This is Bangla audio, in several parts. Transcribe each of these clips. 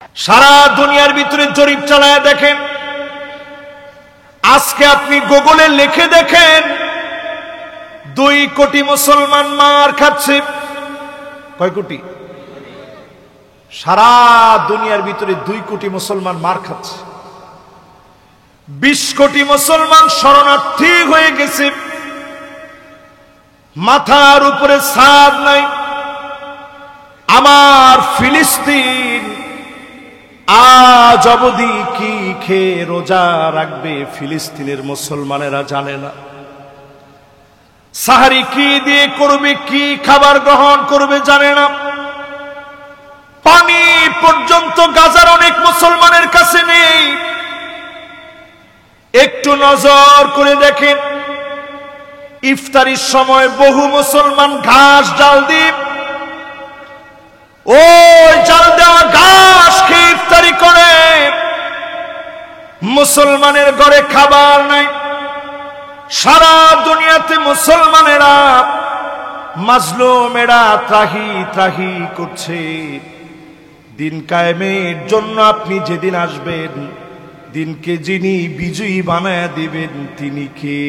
সারা দুনিয়ার ভিতরে জরিপ চালায় দেখেন, আজকে আপনি গুগলে লিখে দেখেন 2 কোটি মুসলমান মার খাচ্ছে। কয় কোটি? সারা দুনিয়ার ভিতরে 2 কোটি মুসলমান মার খাচ্ছে। 20 কোটি মুসলমান শরণার্থী হয়ে গেছে, মাথার উপরে ছাদ নাই। আমার ফিলিস্তিন আজ অবধি কি খেয়ে রোজা রাখবে ফিলিস্তিনের মুসলমানেরা জানে না। সাহারি কি দিয়ে করবে, কি খাবার গ্রহণ করবে জানে না। পানি পর্যন্ত গাজার অনেক মুসলমানের কাছে নেই। একটু নজর করে দেখেন, ইফতারির সময় বহু মুসলমান ঘাস জাল দিয়ে, ওই জাল দেওয়া ঘাস খেয়ে ইফতারি করে। মুসলমানের ঘরে খাবার নাই। সারা দুনিয়াতে মুসলমানেরা মাজলুমেরা ত্রাহি ত্রাহি করছে। দিন কায়েমের জন্য আপনি যেদিন আসবেন, দিনকে যিনি বিজয়ী বানায় দিবেন তিনি কে?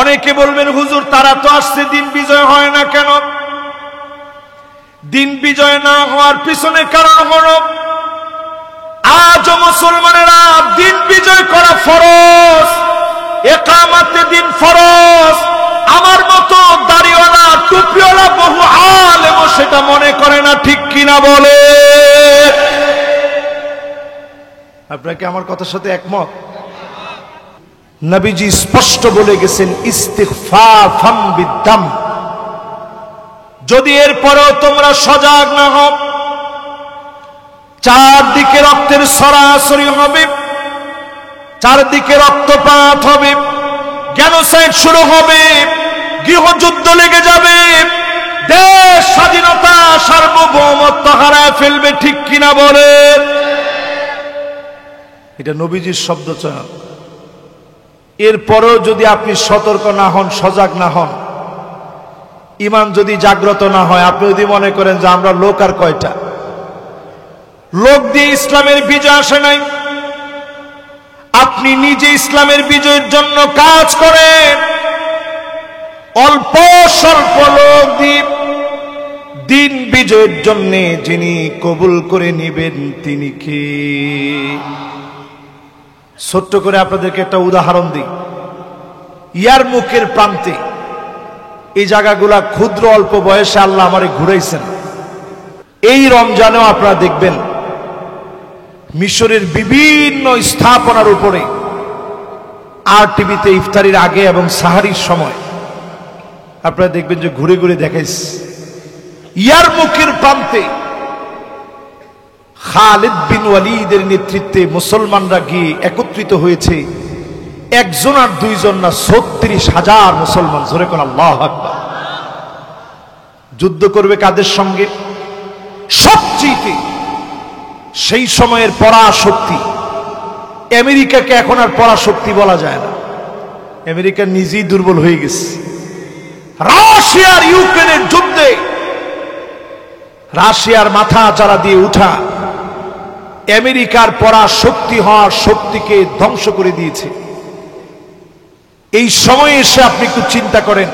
অনেকে বলবেন, হুজুর তারা তো আসছে, দিন বিজয় হয় না কেন? দিন বিজয় না হওয়ার পিছনে কারণ হলো, আজ মুসলমানেরা দিন বিজয় করা ফরজ, ইকামতে দিন ফরজ। আমার মতো দাড়িওয়ালা টুপিওয়ালা বহু আলেম সেটা মনে করে না, ঠিক কিনা বলে? আপনারা কি আমার কথার সাথে একমত? নবীজি স্পষ্ট বলে গেছেন, ইস্তিগফাফাম বিদ্দাম। যদি এরপরেও তোমরা সজাগ না হও, চারদিকে রক্তের সরাসরি হবে, চারদিকে রক্তপাত হবে, জেনোসাইড শুরু হবে, গৃহযুদ্ধ লেগে যাবে, দেশ স্বাধীনতা সার্বভৌমত্ব হারায় ফেলবে, ঠিক কিনা বলে? এটা নবীজির শব্দ চয়ন। এরপরেও যদি আপনি সতর্ক না হন, সজাগ না হন, ঈমান যদি জাগ্রত না হয়, আপনি যদি মনে করেন যে আমরা লোক আর কয়টা, লোক দিয়ে ইসলামের বিজয় আসে নাই। আপনি নিজে ইসলামের বিজয়ের জন্য কাজ করেন। অল্প স্বল্প লোক দিয়ে দিন বিজয়ের জন্য যিনি কবুল করে নেবেন তিনি কে? ছোট্ট করে আপনাদেরকে একটা উদাহরণ দিই। ইয়ারমুকের প্রান্তে, এই জায়গাগুলা ক্ষুদ্র অল্প বয়সে আল্লাহ আমারে ঘুরাইছেন। এই রমজানেও আপনারা দেখবেন মিশরের বিভিন্ন স্থাপনার উপরে আর টিভিতে ইফতারির আগে এবং সাহারির সময় আপনারা দেখবেন যে ঘুরে ঘুরে দেখাইছে। ইয়ারমুকের প্রান্তে খালিদ বিন ওয়ালিদের নেতৃত্বে মুসলমানরা গিয়ে একত্রিত হয়েছে। একজন আর দুইজন না, 36,000 মুসলমান। জোরে কোন আল্লাহু আকবার। যুদ্ধ করবে কাদের সঙ্গে? সবচেয়ে সেই সময়ের পরাশক্তি আমেরিকাকে এখন আর পরাশক্তি বলা যায় না। আমেরিকা নিজেই দুর্বল হয়ে গেছে। রাশিয়ার ইউক্রেনের যুদ্ধে রাশিয়ার মাথা চারা দিয়ে উঠা আমেরিকার পরাশক্তি হওয়ার শক্তিকে ধ্বংস করে দিয়েছে। এই সময়ে এসে আপনি একটু চিন্তা করেন,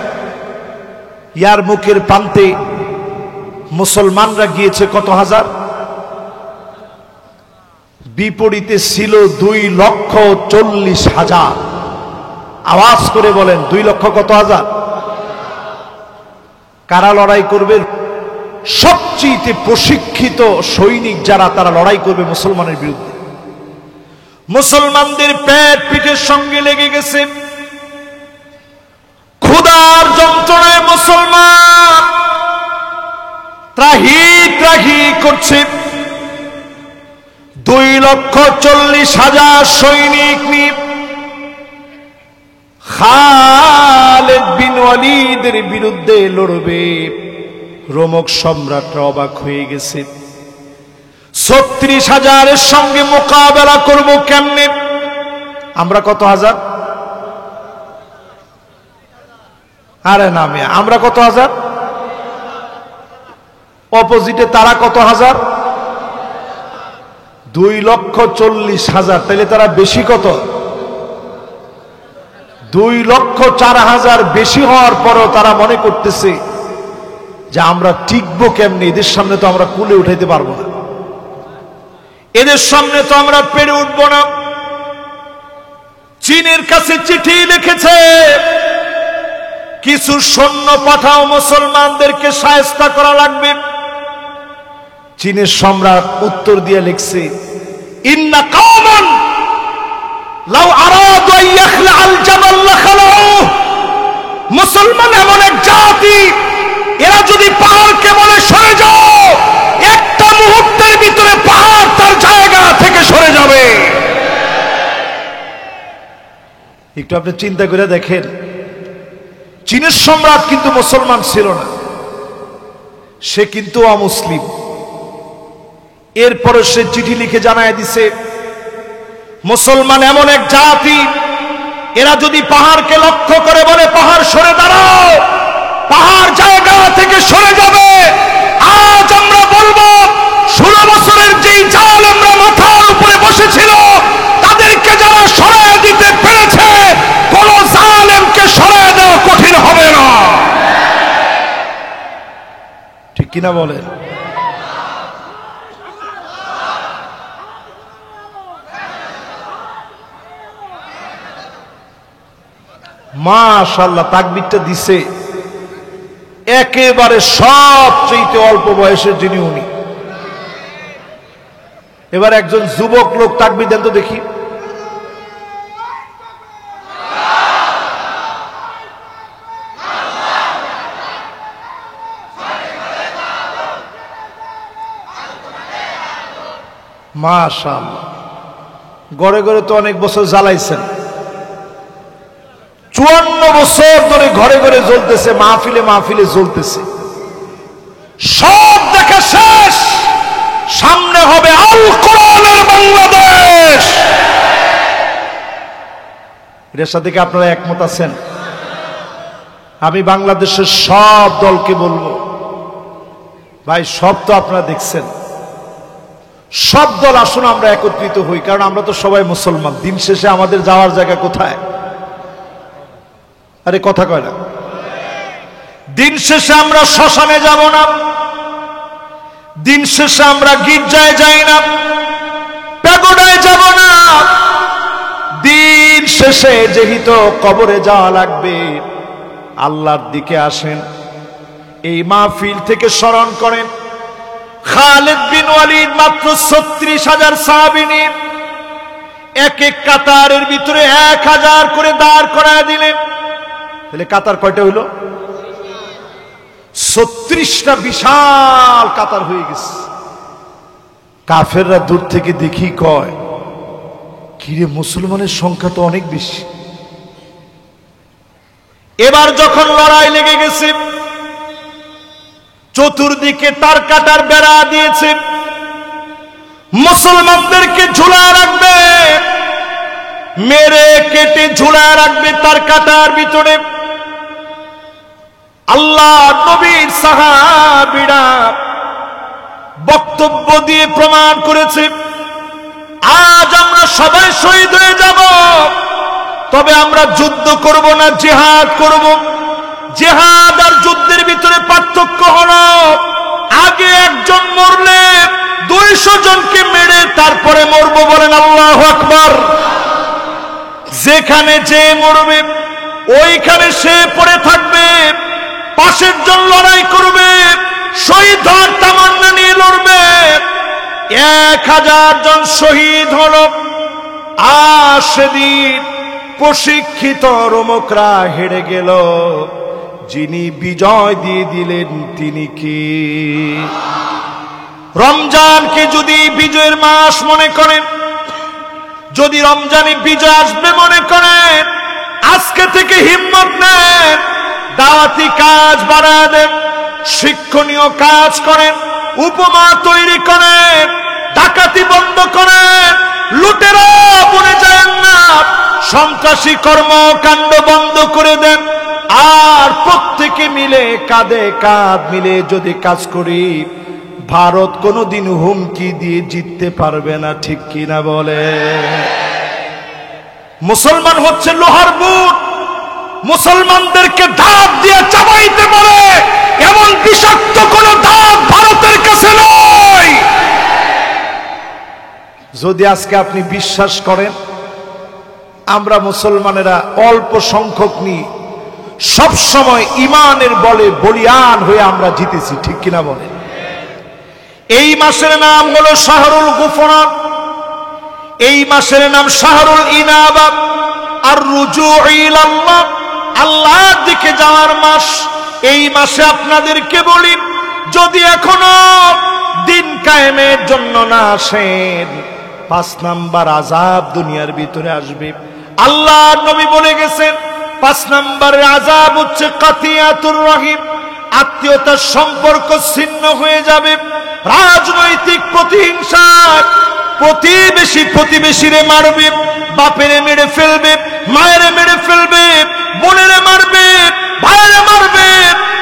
ইয়ারমুকের প্রান্তে মুসলমানরা গিয়েছে কত হাজার, বিপরীতে ছিল 2,40,000। আওয়াজ করে বলেন, 2 লক্ষ কত হাজার? কারা লড়াই করবে? সবচেয়ে প্রশিক্ষিত সৈনিক যারা, তারা লড়াই করবে মুসলমানের বিরুদ্ধে। মুসলমানদের পেট পিঠের সঙ্গে লেগে গেছে। ক্ষুধার যন্ত্রণায় মুসলমান ত্রাহি ত্রাহি করছে। 2,40,000 সৈনিক নিয়ে খালিদ বিন ওয়ালিদের বিরুদ্ধে লড়বে। রোমক সম্রাটরা অবাক হয়ে গেছে। 36,000-এর সঙ্গে মোকাবেলা করব কেমনে? আমরা কত হাজার? আরে নামে আমরা কত হাজার? অপোজিটে তারা কত হাজার? 2,40,000, তাইলে তারা বেশি কত? 2,04,000 বেশি হওয়ার পরও তারা মনে করতেছে যে আমরা টিকবো কেমনে, এদের সামনে তো আমরা কুলে উঠাইতে পারবো না, এদের সামনে তো আমরা পেরে উঠবো না। চীনের কাছে চিঠি লিখেছে, কিছু সৈন্য পাঠাও, মুসলমানদেরকে শায়েস্তা করা লাগবে। চীনের সম্রাট উত্তর দিয়ে লিখছে, ইন্না কওমান লাউ আরাদু আন ইয়াখলাআল জাবাল লাখালাউ। মুসলমান এমন এক জাতি, এরা যদি পাহাড়কে বলে সরে যাও, একটা মুহূর্তের ভিতরে পাহাড় তার জায়গা থেকে সরে যাবে। একটু আপনি চিন্তা করে দেখেন, চীনের সম্রাট কিন্তু মুসলমান ছিল না, সে কিন্তু অমুসলিম। এরপরে সে চিঠি লিখে জানায় দিছে, মুসলমান এমন এক জাতি, এরা যদি পাহাড়কে লক্ষ্য করে বলে পাহাড় সরে দাঁড়াও, পাহাড় জায়গা থেকে সরে যাবে। আজ আমরা বলবো, 16 বছরের যেই জালেমরা মাথার উপরে বসেছিল, তাদেরকে যারা সরায় দিতে পেরেছে, কোন জালেমকে সরায় দেওয়া কঠিন হবে না। ঠিক কিনা বলেন? মাশাআল্লাহ, তাকবীরটা দিছে একেবারে সবচেয়ে অল্প বয়সের যিনি, উনি। এবার একজন যুবক লোক তাকবীর দেন তো দেখি। মাশাআল্লাহ, গড়ে গড়ে তো অনেক বছর জ্বালাইছেন, 54 বছর ধরে ঘরে ঘরে জ্বলতেছে, মাহফিলে মাহফিলে জ্বলতেছে। সব দেখা শেষ, সামনে হবে আল কোরআনের বাংলাদেশ। এর সাথে কি আপনারা একমত আছেন? আমি বাংলাদেশের সব দলকে বলবো, ভাই সব তো আপনারা দেখছেন, সব দল আসুন আমরা একত্রিত হই, কারণ আমরা তো সবাই মুসলমান। দিন শেষে আমাদের যাওয়ার জায়গা কোথায়? আরে কথা কয় না। দিন শেষে আমরা শ্মশানে যাব না, দিন শেষে আমরা গির্জায় যাই না, প্যাগোডায় যাব না। দিন শেষে যেহেতু কবরে যাওয়া লাগবে, আল্লাহর দিকে আসেন, এই মাহফিল থেকে স্মরণ করেন খালিদ বিন ওয়ালিদ মাত্র 36,000 সাহাবী নিয়ে এক এক কাতারের ভিতরে 1000 করে দাঁড় করায় দিলেন। তাহলে কাতার কয়টা হইল? 36টা বিশাল কাতার হয়ে গেছে। কাফেররা দূর থেকে দেখি কয়, কিরে মুসলমানের সংখ্যা তো অনেক বেশি। এবার যখন লড়াই লেগে গেছে, চতুর্দিকে তার কাটার বেড়া দিয়েছে, মুসলমানদেরকে ঝুলায় রাখবে, মেরে কেটে ঝুলায় রাখবে তার কাটার ভিতরে। আল্লাহ নবীর সাহাবীরা বক্তব্য দিয়ে প্রমাণ করেছে, আজ আমরা সবাই শহীদ হয়ে যাব, তবে আমরা যুদ্ধ করব না, জিহাদ করব। জিহাদ আর যুদ্ধের ভিতরে পার্থক্য হলো, আগে একজন মরলে 200 জনকে মেরে তারপরে মরব। বলেন আল্লাহু আকবার। যেখানে যে মরবে ওইখানে সে পড়ে থাকবে, পাশের জন লড়াই করবে, শহীদ হওয়ার তামান্না নিয়ে লড়বে। 1000 জন শহীদ হলো, আর সেদিন প্রশিক্ষিত রোমকরা হেরে গেল। যিনি বিজয় দিয়ে দিলেন তিনি কি? রমজানকে যদি বিজয়ের মাস মনে করেন, যদি রমজানে বিজয় আসবে মনে করেন, আজকে থেকে হিম্মত নেন, দাওয়াতি কাজ বাড়ায় দেন, শিক্ষণীয় কাজ করেন, উপমা তৈরি করেন, ডাকাতি বন্ধ করেন, লুটেরা বনে যায় না, সন্ত্রাসী কর্মকাণ্ড বন্ধ করে দেন। আর প্রত্যেকে মিলে কাঁধে কাঁধ মিলে যদি কাজ করি, ভারত কোনোদিন হুমকি দিয়ে জিততে পারবে না, ঠিক কিনা বলে? মুসলমান হচ্ছে লোহার বুট, মুসলমানদেরকে দাঁত দিয়ে চাবাইতে পারে এমন বিষাক্ত কোন দাঁত ভারতের কাছে নয়। যদি আজকে আপনি বিশ্বাস করেন আমরা মুসলমানেরা অল্প সংখ্যক নিয়ে সব সময় ঈমানের বলে বলিয়ান হয়ে আমরা জিতেছি, ঠিক কিনা বলে? এই মাসের নাম হলো শাহরুল গুফরান, এই মাসের নাম শাহরুল ইনাবা আর রুজু ইলাল্লাহ, আল্লাহর দিকে যাওয়ার মাস। এই মাসে আপনাদেরকে বলি, যদি এখনো দিন কায়েমের জন্য না আসেন, 5 নাম্বার আযাব দুনিয়ার ভিতরে আসবে। আল্লাহর নবী বলে গেছেন 5 নাম্বারের আযাব হচ্ছে কাতিয়াতুর রহিম, আত্মীয়তার সম্পর্ক ছিন্ন হয়ে যাবে। রাজনৈতিক প্রতিহিংসা, প্রতিবেশী প্রতিবেশীরে মারবে, বাপেরে মেরে ফেলবে, মায়েরে মেরে ফেলবে, বোনেরে মারবে, ভাইয়েরে মারবে,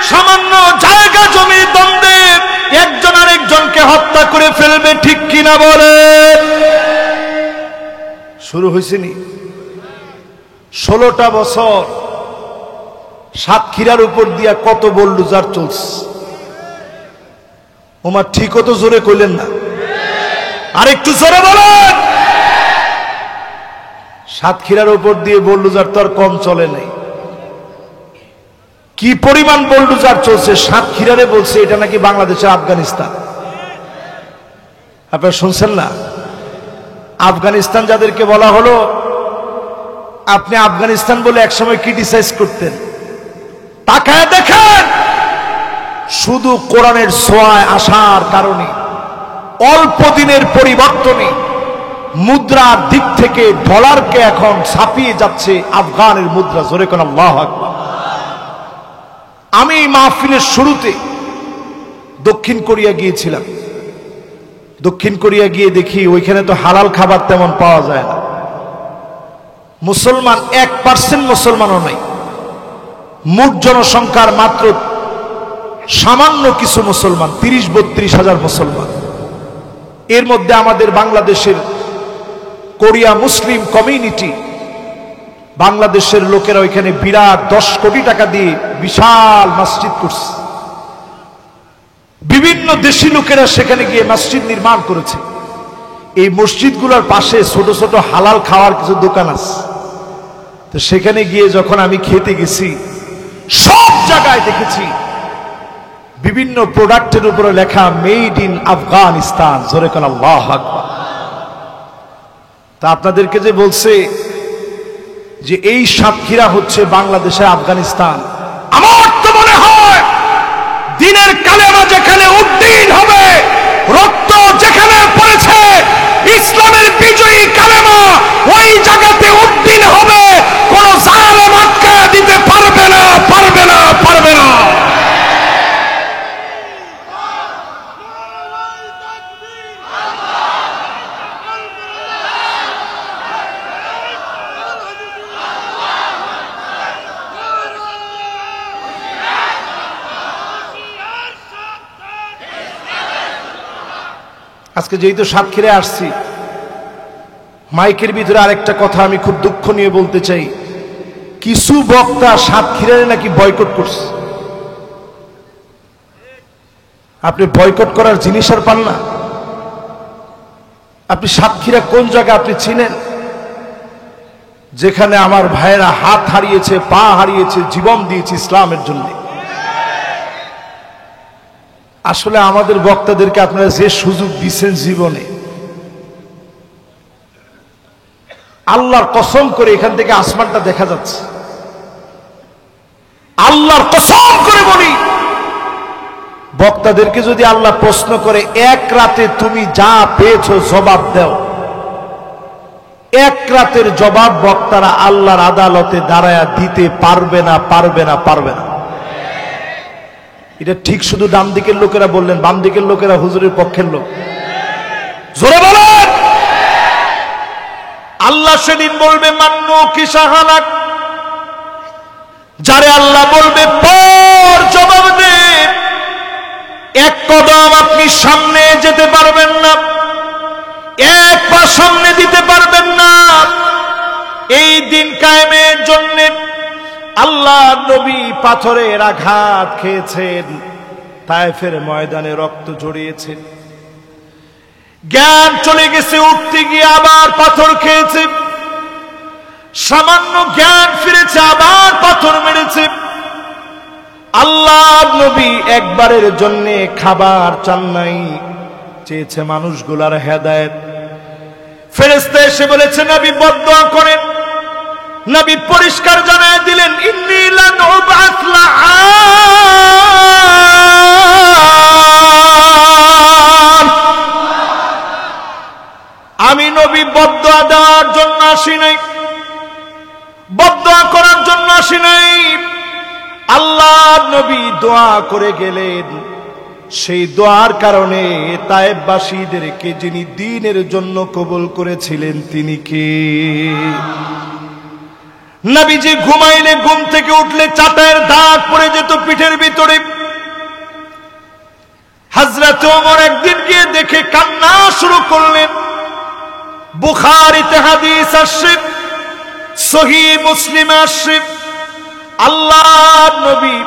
সামান্য জায়গা জমি দ্বন্দ্বে একজন আরেকজনকে হত্যা করে ফেলবে, ঠিক কিনা বলে? শুরু হয়েছে নি 16টা বছর সাতক্ষীরার উপর দিয়া কত বুলডোজার চলছে। ওমা ঠিকও তো জোরে কইলেন না, আর একটু জোরে বলেন। সাতক্ষীরার উপর দিয়ে বুলডোজার তো আর কম চলে নাই। কি পরিমাণ বুলডোজার চলছে সাতক্ষীরারে, বলছে এটা নাকি বাংলাদেশের আফগানিস্তান। আপনারা শুনছেন না? আফগানিস্তান যাদেরকে বলা হলো, আপনি আফগানিস্তান বলে একসময় ক্রিটিসাইজ করতেন, তাকায় দেখেন শুধু কোরআনের ছোঁয়ায় আসার কারণে অল্প দিনের পরিবর্তনে মুদ্রার দিক থেকে ডলারকে এখন ছাপিয়ে যাচ্ছে আফগানের মুদ্রা। জোরে কোন আল্লাহু আকবার। আমি মাহফিলের শুরুতে দক্ষিণ কোরিয়া গিয়েছিলাম। দক্ষিণ কোরিয়া গিয়ে দেখি ওইখানে তো হালাল খাবার তেমন পাওয়া যায় না। মুসলমান 1% মুসলমানও নাই, মোট জনসংখ্যার মাত্র সামান্য কিছু মুসলমান, 30-32 হাজার মুসলমান। এর মধ্যে আমাদের বাংলাদেশের কোরিয়া মুসলিম কমিউনিটি, বাংলাদেশের লোকেরা ওইখানে বিরাট 10 কোটি টাকা দিয়ে বিশাল মসজিদ করছে। বিভিন্ন দেশি লোকেরা সেখানে গিয়ে মসজিদ নির্মাণ করেছে। এই মসজিদগুলোর পাশে ছোট ছোট হালাল খাওয়ার কিছু দোকান আছে। তো সেখানে গিয়ে যখন আমি খেতে গেছি, সব জায়গায় দেখেছি বিভিন্ন প্রোডাক্টের উপরে লেখা মেড ইন আফগানিস্তান। জোরে কোন আল্লাহু আকবার। তা আপনাদেরকে যে বলছে যে এই সাতক্ষীরা হচ্ছে বাংলাদেশের আফগানিস্তান, আমার তো মনে হয় দিনের কালেমা যেখানে উদ্দিন হবে, রক্ত যেখানে পড়েছে ইসলামের বিজয়ী কালেমা, ওই জায়গাতে উদ্দিন হবে। কোন জালেম আটকায়া দিতে পারবে না, পারবে না, পারবে না। আজকে যেহেতু সাতক্ষীরায় আসছি, মাইকের ভিতরে আরেকটা কথা আমি খুব দুঃখ নিয়ে বলতে চাই। কিছু বক্তা সাতক্ষীরায় নাকি বয়কট করছে। আপনি বয়কট করার জিনিস আর পান না। আপনি সাতক্ষীরা কোন জায়গা আপনি চিনেন? যেখানে আমার ভাইয়েরা হাত হারিয়েছে, পা হারিয়েছে, জীবন দিয়েছে ইসলামের জন্য। আসলে আমাদের বক্তাদেরকে আপনারা যে সুযোগ দিচ্ছেন জীবনে, আল্লাহর কসম করে এখান থেকে আসমানটা দেখা যাচ্ছে। আল্লাহর কসম করে বলি, বক্তাদেরকে যদি আল্লাহ প্রশ্ন করে এক রাতে তুমি যা পেয়েছো জবাব দাও, এক রাতের জবাব বক্তারা আল্লাহর আদালতে দাঁড়ায়া দিতে পারবে না, পারবে না, পারবে না। এটা ঠিক শুধু ডান দিকের লোকেরা বললেন, বাম দিকের লোকেরা হুজুরের পক্ষের লোক? জোরে বলেন। আল্লাহ সেদিন বলবে মান্নু কি সাহালাক, যারে আল্লাহ বলবে পর জবাব দে, এক কদম আপনি সামনে যেতে পারবেন না, এক পা সামনে দিতে পারবেন না। এই দিন কায়েমের জন্য আল্লাহ নবী পাথরের আঘাত খেয়েছেন, তায়েফের ময়দানে রক্ত ঝরিয়েছেন, জ্ঞান চলে গেছে, উঠতে গিয়ে আবার পাথর খেয়েছে, সামান্য জ্ঞান ফিরেছে, আবার পাথর মেরেছে। আল্লাহ নবী একবারের জন্য খাবার চান নাই, চেয়েছে মানুষগুলার হেদায়েত। ফেরেশতা এসে বলেছে নবী বদদুয়া করেন। নবী পরিষ্কার জানায় দিলেন, ইন্নী লান উবআস লাআন, আমি নবী বদদুয়া দেওয়ার জন্য আসি নাই, বদদুয়া করার জন্য আসি নাই। আল্লাহ নবী দোয়া করে গেলেন, সেই দোয়ার কারণে তায়েফবাসীদেরকে যিনি দ্বীনের জন্য কবুল করেছিলেন তিনি কে? নবীজি ঘুমাইলে ঘুম থেকে উঠলে চাটায়ের দাগ পড়ে যেত পিঠের ভিতরে। হযরত ওমর একদিন গিয়ে দেখে কান্না শুরু করলেন। বুখারীতে হাদিস আসছে, সহিহ মুসলিমে আসছে, আল্লাহর নবী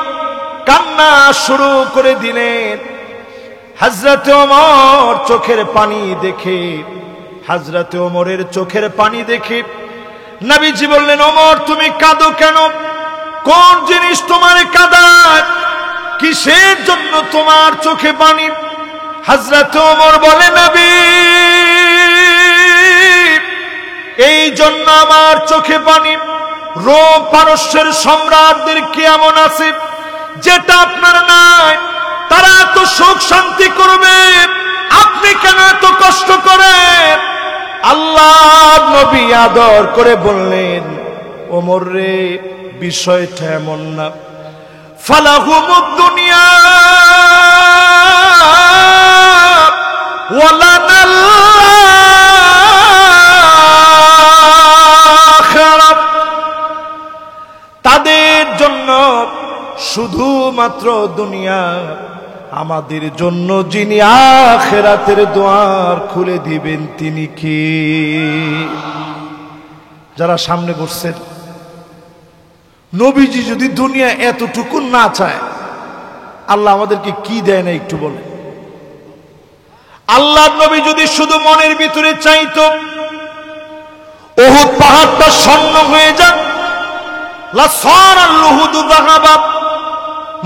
কান্না শুরু করে দিলেন। হযরত ওমর চোখের পানি দেখে, হযরত ওমরের চোখের পানি দেখে নবীজি বললেন, ওমর তুমি কাঁদো কেন? কোন জিনিস তোমার কাঁদায়? কিসের জন্য তোমার চোখে পানি? হযরত ওমর বলে, নবী এই জন্য আমার চোখে পানি, রোম পারস্যের সম্রাটদের কেমন আছে যেটা আপনার নাই, তারা তো সুখ শান্তি করবে, আপনি কেন এত কষ্ট করেন? আল্লাহ নবী আদর করে বললেন, ওমর রে বিষয়টা এমন না, ফালাহুমুদ দুনিয়া ওয়ালানাল আখিরাত, তাদের জন্য শুধুমাত্র দুনিয়া, আমাদের জন্য যিনি আখিরাতের দ্বার খুলে দিবেন তিনি কে? যারা সামনে বসছেন, নবীজি যদি দুনিয়া এতটুকু না চায়, আল্লাহ আমাদেরকে কি দেয় না একটু বলেন? আল্লাহ নবী যদি শুধু মনের ভিতরে চাইতো উহুদ পাহাড়টা স্বর্ণ হয়ে যাক, লাসারাল উহুদু যাহাবা,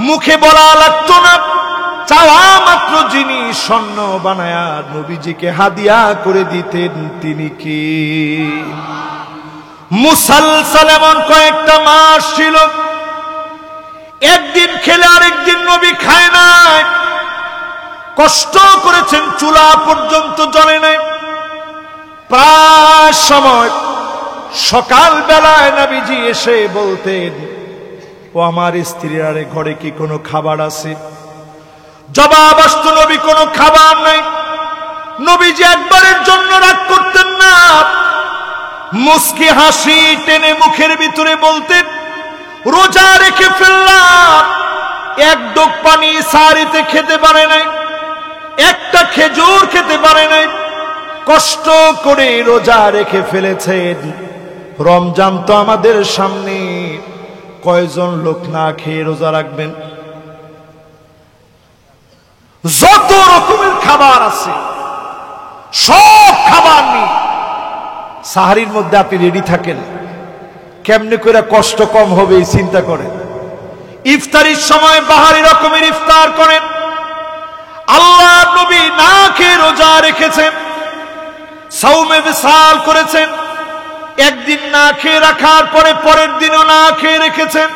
মুখে বলা লাগতো না, চাওয়া মাত্র যিনি স্বর্ণ বানায়া নবীজিকে হাদিয়া করে দিতেন তিনি কি? মুসালসাল এমন কয়েকটা মাস ছিল, একদিন খেলে আরেকদিন নবী খায় নাই, কষ্ট করেছেন, চুলা পর্যন্ত জ্বলে নাই। প্রায় সময় সকাল বেলায় নবীজি এসে বলতেন, ও আমার স্ত্রীরা রে, ঘরে কি কোনো খাবার আছে? জবাব আসতো, নবী কোনো খাবার নাই। নবীজি একবারের জন্য রাগ করতেন না, মুস্কি হাসি টেনে মুখের ভিতরে বলতেন, রোজা রেখে ফেললাম, এক ডোক পানি সারিতে খেতে পারে নাই, একটা খেজুর খেতে পারে নাই, কষ্ট করে রোজা রেখে ফেলেছেন। রমজান তো আমাদের সামনে, কয়জন লোক না খেয়ে রোজা রাখবেন? যত রকমের খাবার আছে সব খাবার নিয়ে সাহারির মধ্যে আপনি রেডি থাকেন, কেমনে করে কষ্ট কম হবে এই চিন্তা করেন। ইফতারির সময় বাহারি রকমের ইফতার করেন। আল্লাহ নবী না খেয়ে রোজা রেখেছেন, সাওমে বিসাল করেছেন, একদিন না খেয়ে রাখার পরে পরের দিনও না খেয়ে রেখেছেন,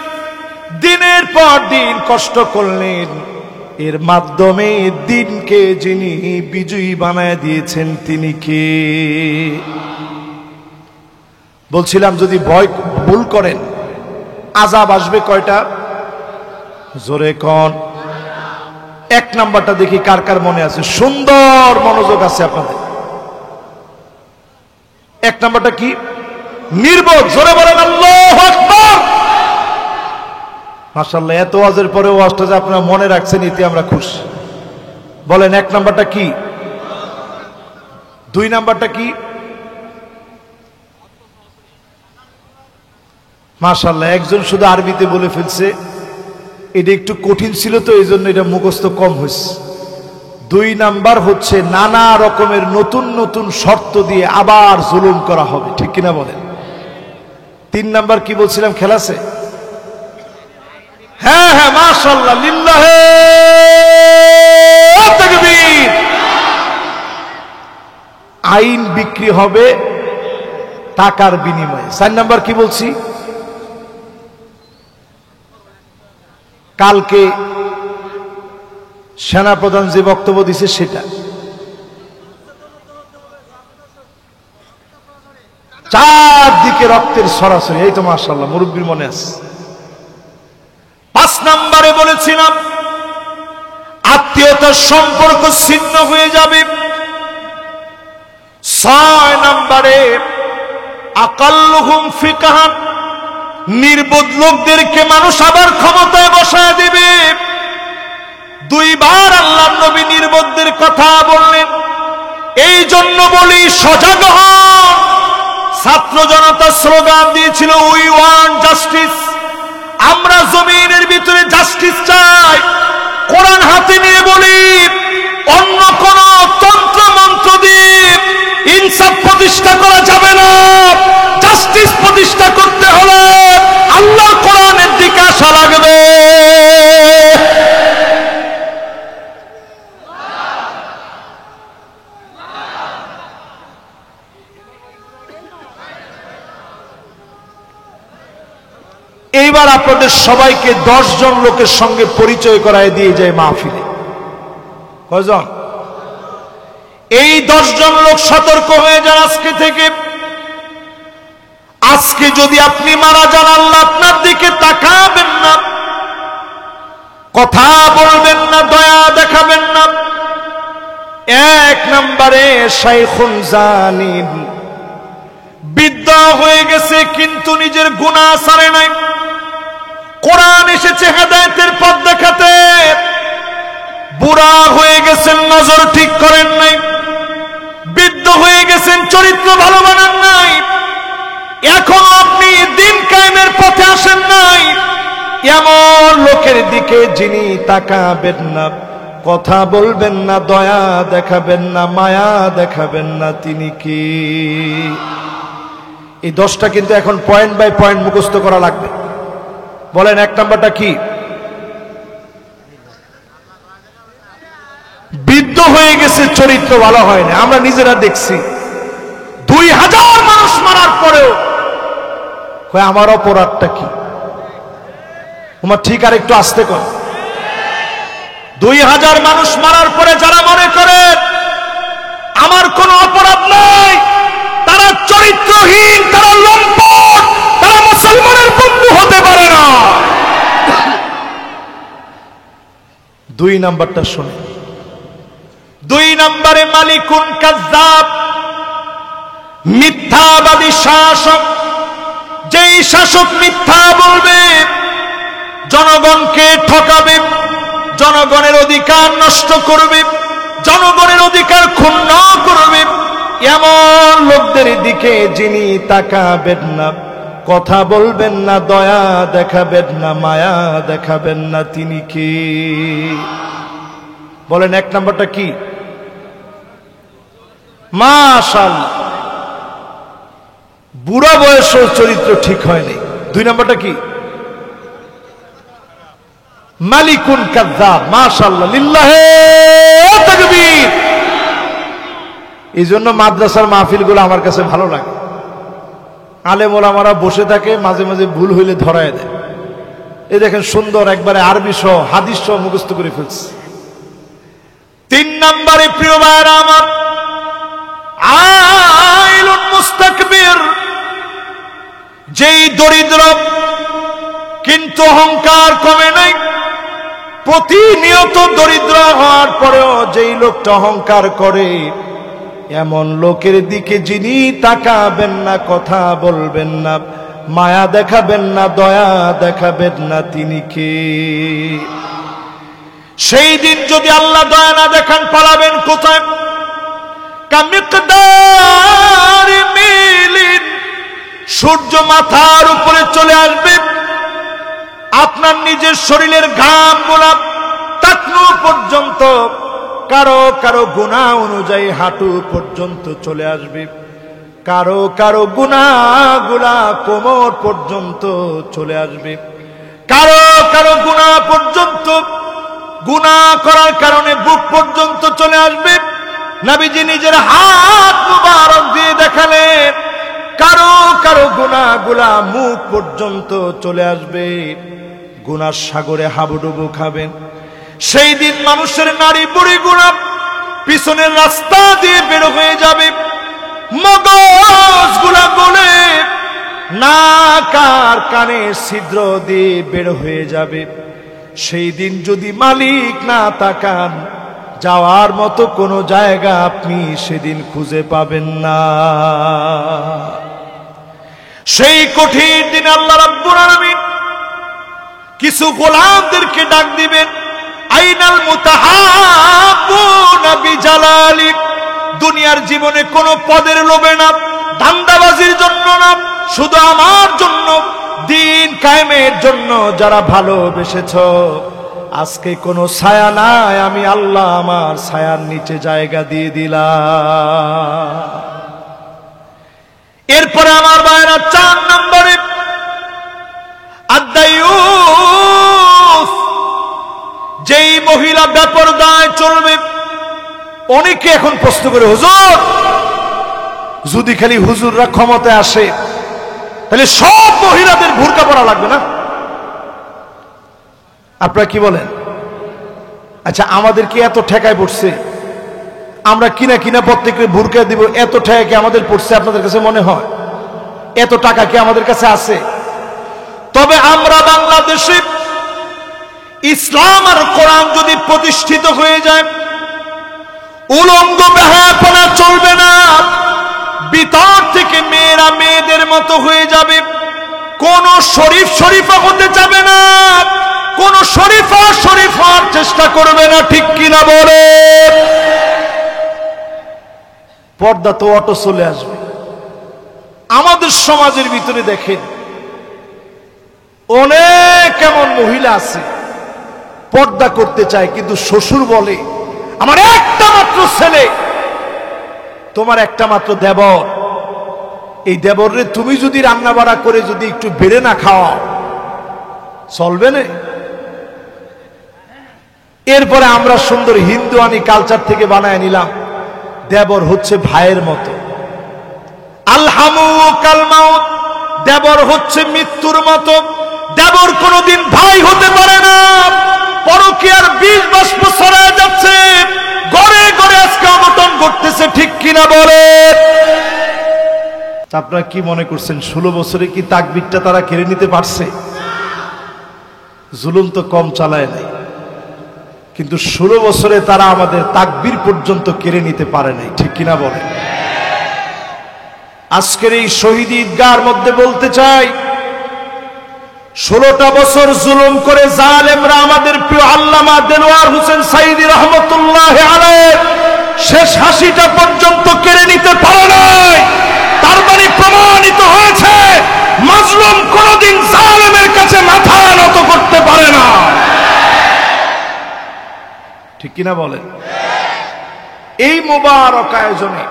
দিনের পর দিন কষ্ট করলেন। এর মাধ্যমে দিনকে যিনি বিজয়ী বানায় দিয়েছেন তিনি কে? বলছিলাম যদি ভুল করেন আযাব আসবে কয়টা? জোরে কোন? এক নাম্বারটা দেখি কার কার মনে আছে, সুন্দর মনোযোগ আছে আপনাদের। এক নাম্বারটা কি? নির্বোধ। জোরে বলেন আল্লাহু আকবার। মাশাআল্লাহ, এত ওয়াজের পরে ওয়াজটা যে আপনারা মনে রাখছেন এতে আমরা খুশি। বলেন 1 নাম্বারটা কি, 2 নাম্বারটা কি? মাশাআল্লাহ, একজন শুধু আরবিতে বলে ফেলছে। এটা একটু কঠিন ছিল তো এই জন্য এটা মুখস্থ কম হয়েছে। 2 নাম্বার হচ্ছে নানা রকমের নতুন নতুন শর্ত দিয়ে আবার জুলুম করা হবে, ঠিক কিনা বলেন? 3 নাম্বার কি বলছিলাম, খেলাছে? হ্যাঁ হ্যাঁ, মাশাআল্লাহ, লিল্লাহে তাকবীর। আইন বিক্রি হবে টাকার বিনিময়ে। 4 নাম্বার কি বলছি? কালকে সেনাপ্রধান যে বক্তব্য দিছে সেটা। 4 দিকে রক্তের সরাসরি, এই তো মাশাআল্লাহ, মুরব্বির মনে আছে। 5 নম্বরে বলেছিলাম আত্মীয়তার সম্পর্ক ছিন্ন হয়ে যাবে। 6 নম্বরে আকাল্লুহুম ফিকহান, নির্বোধ লোকদেরকে মানুষ আবার ক্ষমতায় বসায় দিবে। 2 বার আল্লাহর নবী নির্বোধদের কথা বললেন। এই জন্য বলি সজাগ হন। ছাত্র জনতা স্লোগান দিয়েছিল উই ওয়ান্ট জাস্টিস, আমরা জমিনের ভিতরে জাস্টিস চাই। কোরআন হাতে নিয়ে বলি অন্য কোন তন্ত্র মন্ত্র দিয়ে ইনসাফ প্রতিষ্ঠা করা যাবে না। জাস্টিস প্রতিষ্ঠা করতে হলে আল্লাহর কোরআনের দিকে আসা লাগবে। এইবার আপনাদের সবাইকে 10 জন লোকের সঙ্গে পরিচয় করায় দিয়ে যায় মাহফিলে। কয়জন? এই 10 জন লোক সতর্ক হয়ে যান আজকে থেকে। আজকে যদি আপনি মারা যান, আল্লাহ আপনার দিকে তাকাবেন না, কথা বলবেন না, দয়া দেখাবেন না। 1 নম্বরে শাইখুন জানিন, বৃদ্ধ হয়ে গেছে কিন্তু নিজের গুনাহ ছাড়ে নাই। কোরআন এসেছে হেদায়েতের পথ দেখাতে। বুড়া হয়ে গেছেন, নজর ঠিক করেন নাই। বৃদ্ধ হয়ে গেছেন, চরিত্র ভালো বানান নাই। এখন আপনি দিন কায়েমের পথে আসেন নাই। এমন লোকের দিকে যিনি তাকাবেন না, কথা বলবেন না, দয়া দেখাবেন না, মায়া দেখাবেন না, তিনি কি? এই 10টা কিন্তু এখন পয়েন্ট বাই পয়েন্ট মুখস্থ করা লাগবে। বলেন 1 নাম্বারটা কি? বৃদ্ধ হয়ে গেছে, চরিত্র ভালো হয় না। আমরা নিজেরা দেখছি 2000 মানুষ মারার পরেও আমার অপরাধটা কি? তোমার ঠিক আর একটু আস্তে কর। 2000 মানুষ মারার পরে যারা মনে করে আমার কোনো অপরাধ নাই, তারা চরিত্রহীন, তারা লম্পট, তারা মুসলমানের বন্ধু হতে পারে না। 2 নাম্বারটা শুনে। 2 নম্বরে মালিকুন কাযযাব, মিথ্যাবাদী শাসক। যেই শাসক মিথ্যা বলবে, জনগণকে ঠকাবে, জনগণের অধিকার নষ্ট করবে, জনগণের অধিকার ক্ষুণ্ণ করবে, এমন লোকদের দিকে যিনি তাকাবেন না, কথা বলবেন না, দয়া দেখাবেন না, মায়া দেখাবেন না, তিনি কি? বলেন 1 নাম্বারটা কি? মাশাআল্লাহ, বুড়া বয়সের চরিত্র ঠিক হয়নি। 2 নাম্বারটা কি? মালিকুন কাযযাব। মাশাআল্লাহ, লিল্লাহে তাকবীর। এই জন্য মাদ্রাসার মাহফিলগুলো আমার কাছে ভালো লাগে। আলেম ওলামারা বসে থাকে, মাঝে মাঝে ভুল হইলে ধরায় দেয়। এই দেখেন সুন্দর একবারে আরবি সহ হাদিস সহ মুখস্থ করে ফেলছে। 3 নম্বরে প্রিয় ভাইরা আমার, আইলুন মুস্তাকবির, যেই দরিদ্র কিন্তু অহংকার কমে নাই। প্রতিনিয়ত দরিদ্র হওয়ার পরেও যেই লোকটা অহংকার করে, এমন লোকের দিকে যিনি তাকাবেন না, কথা বলবেন না, মায়া দেখাবেন না, দয়া দেখাবেন না, তিনি কে? সেই দিন যদি আল্লাহ দয়া না দেখান পালাবেন কোথায়? কামিকদার মিলিন, সূর্য মাথার উপরে চলে আসবে, আপনার নিজের শরীরের ঘাম গোলাপ টাকনু পর্যন্ত, কারো কারো গুনাহ অনুযায়ী হাঁটু পর্যন্ত চলে আসবে, কারো কারো গুনাহগুলা কোমর পর্যন্ত চলে আসবে, কারো কারো গুনাহ পর্যন্ত, গুনাহ করার কারণে বুক পর্যন্ত চলে আসবে। নবীজি নিজের হাত মুবারক দিয়ে দেখালেন, কারো কারো গুনাহগুলা মুখ পর্যন্ত চলে আসবে, গুনার সাগরে হাবুডুবু খাবেন। সেই দিন মানুষের নারী বুড়ি গুনাহ পিছনের রাস্তা দিয়ে বের হয়ে যাবে, মগজগুলা গলে নাক আর কানের ছিদ্র দিয়ে বের হয়ে যাবে। সেই দিন যদি মালিক না তাকান, যাওয়ার মতো কোনো জায়গা আপনি সেদিন খুঁজে পাবেন না। সেই কঠিন দিন আল্লাহ রাব্বুল আলামিন কিছু গোলামদেরকে ডাক দিবেন, আইনাল মুতাহাব্বুনা বিজালালি। দুনিয়ার জীবনে কোনো পদের লোভে না, ধান্দাবাজির জন্য না, শুধু আমার জন্য, দিন কায়েমের জন্য যারা ভালোবেসেছ, আজকে কোনো ছায়া নাই, আমি আল্লাহ আমার ছায়ার নিচে জায়গা দিয়ে দিলাম। এরপরে আমার ভাইরা 4 নম্বরে আদায়ুস, যেই মহিলা বেপরদায় চলবে। অনেকে এখন প্রশ্ন করে, হুজুর যদি খালি হুজুররা ক্ষমতায় আসে তাহলে সব মহিলাদের বুরকা পরা লাগবে না? আপনারা কি বলেন? আচ্ছা, আমাদের কি এত ঠেকায় পড়ছে? আমরা কিনা কিনা প্রত্যেককে বুরকা দিব, এত ঠেকা কি আমাদের পড়ছে আপনাদের কাছে মনে হয়? এত টাকা কি আমাদের কাছে আছে? তবে আমরা বাংলাদেশে ইসলাম আর কোরআন যদি প্রতিষ্ঠিত হয়ে যায়, উলঙ্গ বেহায়াপনা চলবে না, ভিতর থেকে মেয়েরা মেয়েদের মতো হয়ে যাবে, কোন শরীফ শরীফা হতে যাবে না, কোন শরীফা শরীফার চেষ্টা করবে না, ঠিক কিনা বলে? পর্দা তো অটো চলে আসবে। আমাদের সমাজের ভিতরে দেখেন অনেক এমন মহিলা আছে পর্দা করতে চায়, কিন্তু শ্বশুর বলে আমার একটা মাত্র ছেলে, তোমার একটা মাত্র দেবর, এই দেবরে তুমি যদি রান্না বাড়া করে যদি একটু বেড়ে না খাওয়াও চলবে না। এরপরে আমরা সুন্দর হিন্দুয়ানি কালচার থেকে বানায় নিলাম, দেবর হচ্ছে ভাইয়ের মতো, আলহামু কাল মাউত, দেবর হচ্ছে মৃত্যুর মতো, দেবর কোনদিন ভাই হতে পারে না। পরকীয়ার বীজ বাষ্প ছড়ায় যাচ্ছে, ঘরে ঘরে আজকে অঘটন ঘটতেছে, ঠিক কিনা বলে? আপনারা কি মনে করছেন 16 বছরে কি তাকবীরটা তারা কেড়ে নিতে পারছে? জুলুম তো কম চালায় নাই, কিন্তু 16 বছরে তারা আমাদের তাকবীর পর্যন্ত কেড়ে নিতে পারে নাই, ঠিক কিনা বলে? আজকের এই শহীদ ঈদগাহর মধ্যে বলতে চাই, 16টা বছর জুলুম করে জালেমরা আমাদের প্রিয় আল্লামা দেলোয়ার হোসেন সাঈদী রহমতুল্লাহ আলাইহি শেষ হাসিটা পর্যন্ত কেড়ে নিতে পারে নাই। তার মানে প্রমাণিত হয়েছে মাজলুম কোনদিন জালেমের কাছে মাথা নত করতে পারে না, ঠিক কিনা বলেন? এই মোবারক আয়োজনে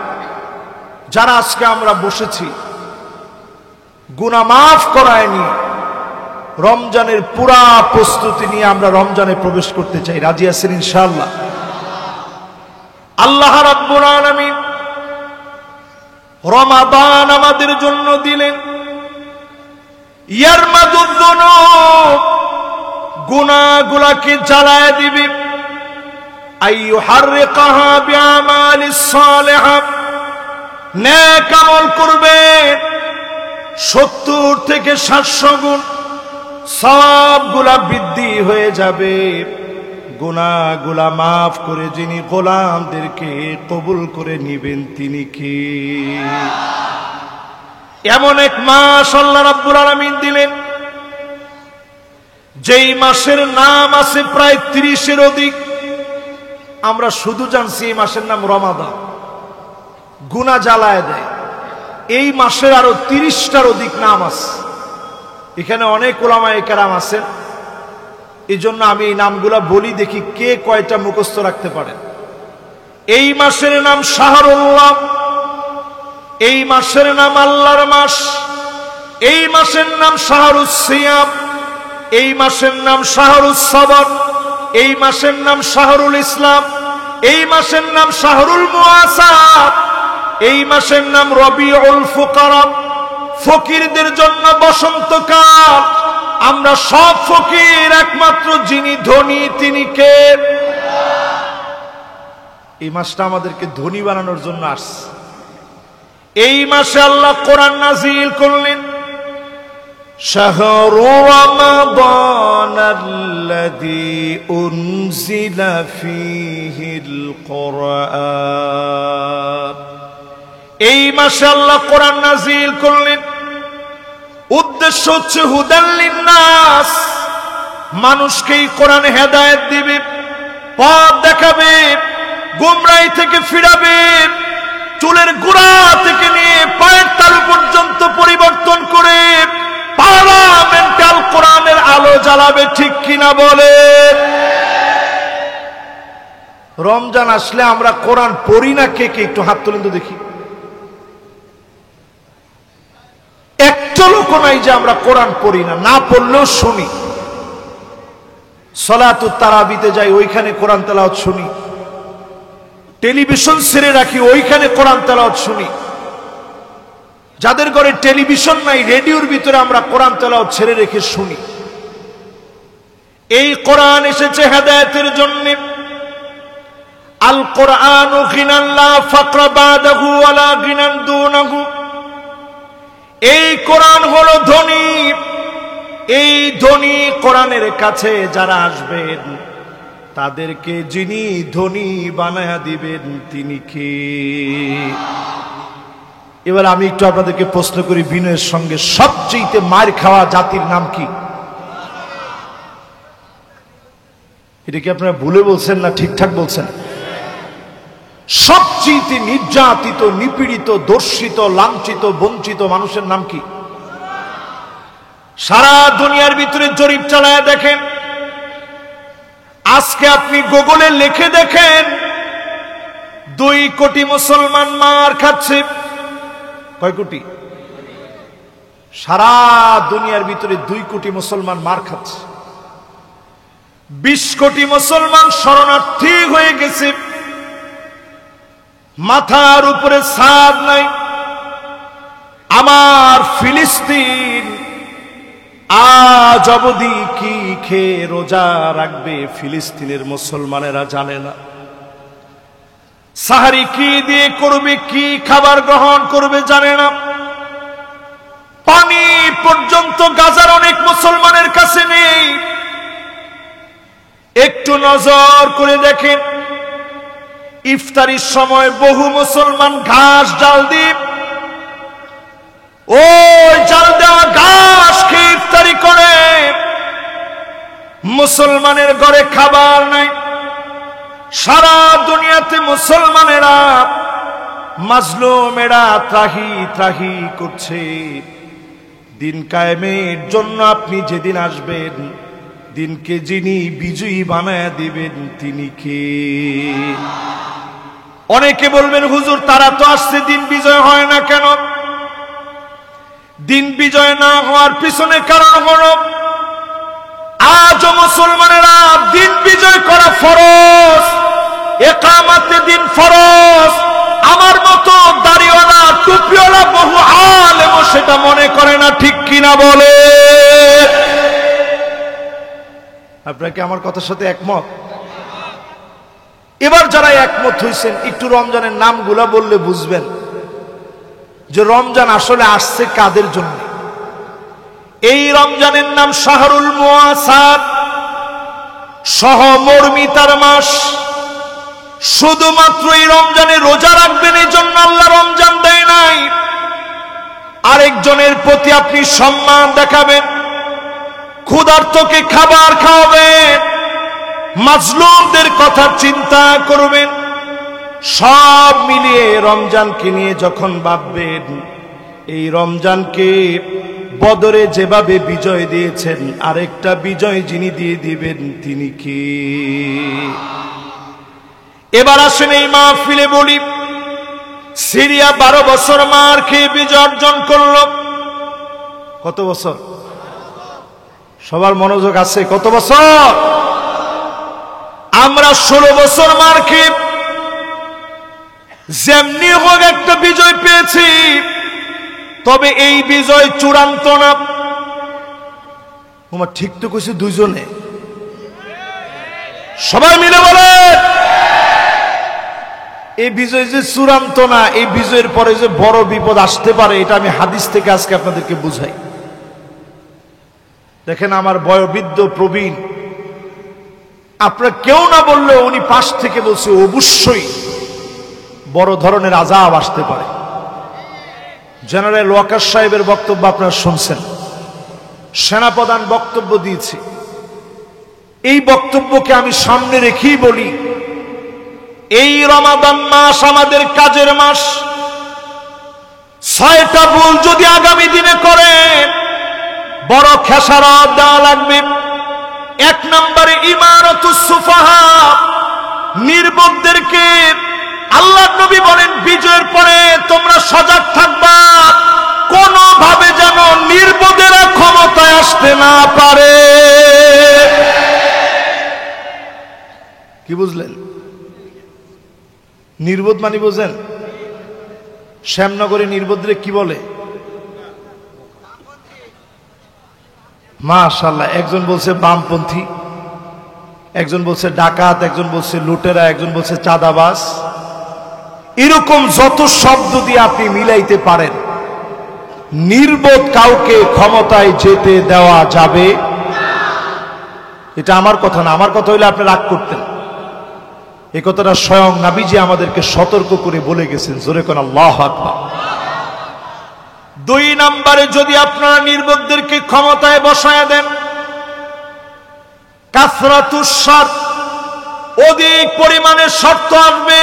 যারা আজকে আমরা বসেছি, গুনাহ মাফ করায়নি, রমজানের পুরা প্রস্তুতি নিয়ে আমরা রমজানে প্রবেশ করতে চাই, রাজি আছেন ইনশাআল্লাহ? আল্লাহ রাব্বুল আলামিন রমাদান আমাদের জন্য দিলেন, ইয়ারমাদুয যুনুব, গুনাহগুলোকে জ্বালায় দিবে, আইয়ুহাররিকাহা বিআমালিস সালিহা, নেক আমল করবে 70 থেকে 700 গুণ, সবগুলা বৃদ্ধি হয়ে যাবে। গুনাহগুলা মাফ করে যিনি গোলামদেরকে কবুল করে নিবেন তিনি কে? এমন এক মাস আল্লাহ রাব্বুল আলামিন দিলেন যেই মাসের নাম আছে প্রায় 30-এর অধিক। আমরা শুধু জানছি এই মাসের নাম রমাদান, গুনাহ জ্বালায় দেয়। এই মাসের আরো 30টার অধিক নাম আছে। এখানে অনেক উলামায়ে কেরাম আছেন, এই জন্য আমি এই নামগুলা বলি, দেখি কে কয়টা মুখস্থ রাখতে পারেন। এই মাসের নাম শাহরুল্লাহ, এই মাসের নাম আল্লাহর মাস, এই মাসের নাম শাহরুস সিয়াম, এই মাসের নাম শাহরুস সবর, এই মাসের নাম শাহরুল ইসলাম, এই মাসের নাম শাহরুল মুআসাত, এই মাসের নাম রবিউল ফুকারা, ফকিরদের জন্য বসন্তকাল। আমরা সব ফকির, একমাত্র যিনি ধনী তিনি কে? এই মাসটা আমাদেরকে ধনী বানানোর জন্য আসছে। এই মাসে আল্লাহ কোরআন নাজিল করলেন, শাহরু রমাদানাল্লাযী উনজিলা ফীহিল কুরআন। এই মাসে আল্লাহ কোরআন নাজিল করলেন, উদ্দেশ্য হচ্ছে হুদাল লিন্নাস, মানুষকে এই কোরআন হেদায়েত দিবে, পথ দেখাবে, গুমরাহি থেকে ফিরাবে, চুলের গোড়া থেকে নিয়ে পায়ের তালু পর্যন্ত পরিবর্তন করে পার্লামেন্টাল কোরআনের আলো জ্বালাবে। ঠিক কিনা বলে? রমজান আসলে আমরা কোরআন পড়ি না কে কে? একটু হাত তুলেন তো দেখি। একটা লোক নাই যে আমরা কোরআন পড়ি না, না পড়লেও শুনি। সালাতুত তারাবিতে যাই, ওইখানে কোরআন তেলাওয়াত শুনি। টেলিভিশন ছেড়ে রাখি, ওইখানে কোরআন তেলাওয়াত শুনি। যাদের ঘরে টেলিভিশন নাই, রেডিওর ভিতরে আমরা কোরআন তেলাওয়াত ছেড়ে রেখে শুনি। এই কোরআন এসেছে হেদায়েতের জন্য। আল কোরআনু গিনান লা ফাকরা বাদাহু ওয়ালা গিনান দুনাহু। এই কোরআন হলো ধনী। এই ধনী কোরআনের কাছে যারা আসবেন, তাদেরকে যিনি ধনী বানায়া দিবেন তিনি কে? এবার আমি একটু আপনাদেরকে প্রশ্ন করি বিনয়ের সঙ্গে, সবচেয়ে মার খাওয়া জাতির নাম কি? এটা কি আপনারা ভুলে বলছেন না ঠিকঠাক বলছেন? সবচেয়ে নির্যাতিত, নিপীড়িত, দর্শিত, লাঞ্ছিত, বঞ্চিত মানুষের নাম কি? সারা দুনিয়ার ভিতরে জরিপ চালায় দেখেন, আজকে আপনি গুগলে লিখে দেখেন 2 কোটি মুসলমান মার খাচ্ছে। কয় কোটি? সারা দুনিয়ার ভিতরে 2 কোটি মুসলমান মার খাচ্ছে। 20 কোটি মুসলমান শরণার্থী হয়ে গেছে। মাথার উপরে ছাদ নাই। আমার ফিলিস্তিন আজ অবধি কি খেয়ে রোজা রাখবে ফিলিস্তিনের মুসলমানেরা জানে না। সাহারি কি দিয়ে করবে, কি খাবার গ্রহণ করবে জানে না। পানি পর্যন্ত গাজার অনেক মুসলমানের কাছে নেই। একটু নজর করে দেখেন, ইফতারির সময় বহু মুসলমান ঘাস জাল দিয়ে, ওই জাল দেওয়া ঘাস খেয়ে ইফতারি করে। মুসলমানের ঘরে খাবার নাই। সারা দুনিয়াতে মুসলমানেরা, মাজলুমেরা ত্রাহি ত্রাহি করছে। দিন কায়েমের জন্য আপনি যেদিন আসবেন, দিনকে যিনি বিজয়ী বানায়া দিবেন তিনি কে? অনেকে বলবেন, হুজুর তারা তো আসছে, দিন বিজয় হয় না কেন? দিন বিজয় না হওয়ার পিছনে কারণ হলো, আজও মুসলমানেরা দিন বিজয় করা ফরজ, ইকামতে দিন ফরজ। আমার মতো দাড়িওয়ালা টুপিওয়ালা বহু আলেম সেটা মনে করে না। ঠিক কিনা বলে? আপনারা কি আমার কথার সাথে একমত? এবার যারা একমত হয়েছেন, একটু রমজানের নামগুলা বললে বুঝবেন যে রমজান আসলে আসছে কাদের জন্য। এই রমজানের নাম শাহরুল মুআসাত, সহমর্মিতার মাস। শুধুমাত্র এই রমজানে রোজা রাখবেন, এই জন্য আল্লাহ রমজান দেয় নাই। আরেকজনের প্রতি আপনি সম্মান দেখাবেন, ক্ষুধার্তকে খাবার খাওয়াবেন, মাজলুমদের কথা চিন্তা করবেন। সব মিলিয়ে রমজানকে নিয়ে যখন ভাববেন, এই রমজানকে বদরে যেভাবে বিজয় দিয়েছেন, আরেকটা বিজয় যিনি দিয়ে দিবেন তিনি কে? এবার আসেন এই মাহফিলে বলি, সিরিয়া 12 বছর মার খেয়ে বিজয় অর্জন করল। কত বছর? সবার মনোযোগ আছে? কত বছর? আমরা 16 বছর মার খেয়ে যেমনি হোক একটা বিজয় পেয়েছি, তবে এই বিজয় চূড়ান্ত না। তোমার ঠিক তো কইছে দুইজনে, সবাই মিলে বলে এই বিজয় যে চূড়ান্ত না, এই বিজয়ের পরে যে বড় বিপদ আসতে পারে, এটা আমি হাদিস থেকে আজকে আপনাদেরকে বুঝাই। দেখেন, আমার বয়োবৃদ্ধ প্রবীণ, আপনারা কেউ না বললেও উনি পাশ থেকে বলছে অবশ্যই বড় ধরনের আযাব আসতে পারে। জেনারেল ওয়াকার সাহেবের বক্তব্য আপনারা শুনছেন, সেনাপ্রধান বক্তব্য দিয়েছে। এই বক্তব্যকে আমি সামনে রেখেই বলি, এই রমাদান মাস আমাদের কাজের মাস। 6টা ভুল যদি আগামী দিনে করেন, বড় খেসারত দেওয়া লাগবে। 1 নম্বরে ইমারাতুস সুফাহা, নির্বোধদেরকে আল্লাহর নবী বলেন বিজয়ের পরে তোমরা সজাগ থাকবা, কোনোভাবে যেন নির্বোধেরা ক্ষমতায় আসতে না পারে। কি বুঝলেন? নির্বোধ মানে বোঝেন? শ্যামনগরে নির্বোধরে কি বলে? মাশাআল্লাহ, একজন বলছে বামপন্থী, একজন বলছে ডাকাত, একজন বলছে লুটেরা, একজন বলছে চাঁদাবাজ। এরকম যত শব্দ দিয়ে আপনি মিলাইতে পারেন, নির্বোধ কাউকে ক্ষমতায় যেতে দেওয়া যাবে। এটা আমার কথা না, আমার কথা হইলে আপনি রাগ করতেন। এই কথাটা স্বয়ং নবীজি আমাদেরকে সতর্ক করে বলে গেছেন। জোরে কোন আল্লাহু আকবার। 2 নম্বরে যদি আপনারা নির্বোধদেরকে ক্ষমতায় বসায় দেন, কাসরাতুস শর্ত, অধিক পরিমাণে শর্ত আসবে।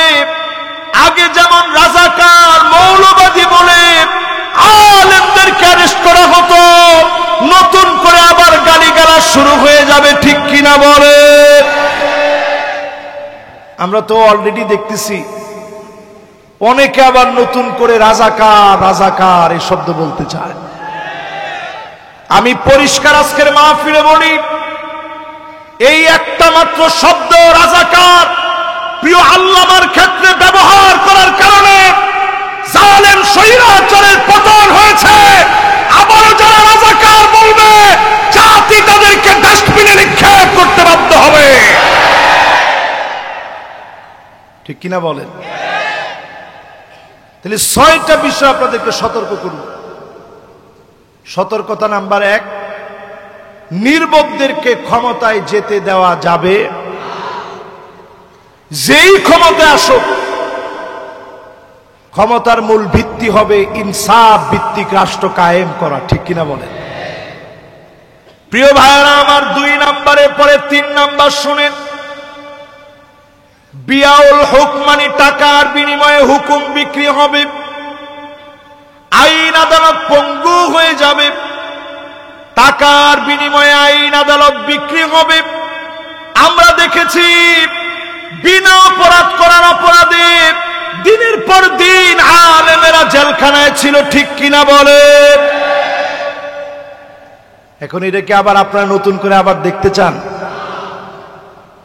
আগে যেমন রাজাকার মৌলবাদী বলে আলেমদেরকে অ্যারেস্ট করা হতো, নতুন করে আবার গালিগালাজ শুরু হয়ে যাবে। ঠিক কিনা বলে? আমরা তো অলরেডি দেখতেছি অনেকে আবার নতুন করে রাজাকার রাজাকার এই শব্দ বলতে চায়। আমি পরিষ্কার আজকের মাহফিলে বলি, এই একটা মাত্র শব্দ রাজাকার প্রিয় আল্লামার ক্ষেত্রে ব্যবহার করার কারণে জালেম স্বৈরাচারের পতন হয়েছে। আবারও যারা রাজাকার বলবে, জাতি তাদেরকে ডাস্টবিনে নিক্ষেপ করতে বাধ্য হবে। ঠিক কিনা বলেন? তাহলে 6টা বিষয় আপনাদেরকে সতর্ক করব। সতর্কতা নাম্বার 1, নির্বোধদেরকে ক্ষমতায় যেতে দেওয়া যাবে। যেই ক্ষমতায় আসুক, ক্ষমতার মূল ভিত্তি হবে ইনসাফ ভিত্তিক রাষ্ট্র কায়েম করা। ঠিক কিনা বলেন? প্রিয় ভাইরা আমার, 2 নম্বরের পরে 3 নাম্বার শুনেন। বিয়াউল হুকম মানে টাকার বিনিময়ে হুকুম বিক্রি হবে, আইন আদালত পঙ্গু হয়ে যাবে। টাকার বিনিময়ে আইন আদালত বিক্রি হবে। আমরা দেখেছি বিনা অপরাধ করার অপরাধে দিনের পর দিন আলেমেরা জেলখানায় ছিল। ঠিক কিনা বলে? এখন এটাকে আবার আপনারা নতুন করে আবার দেখতে চান?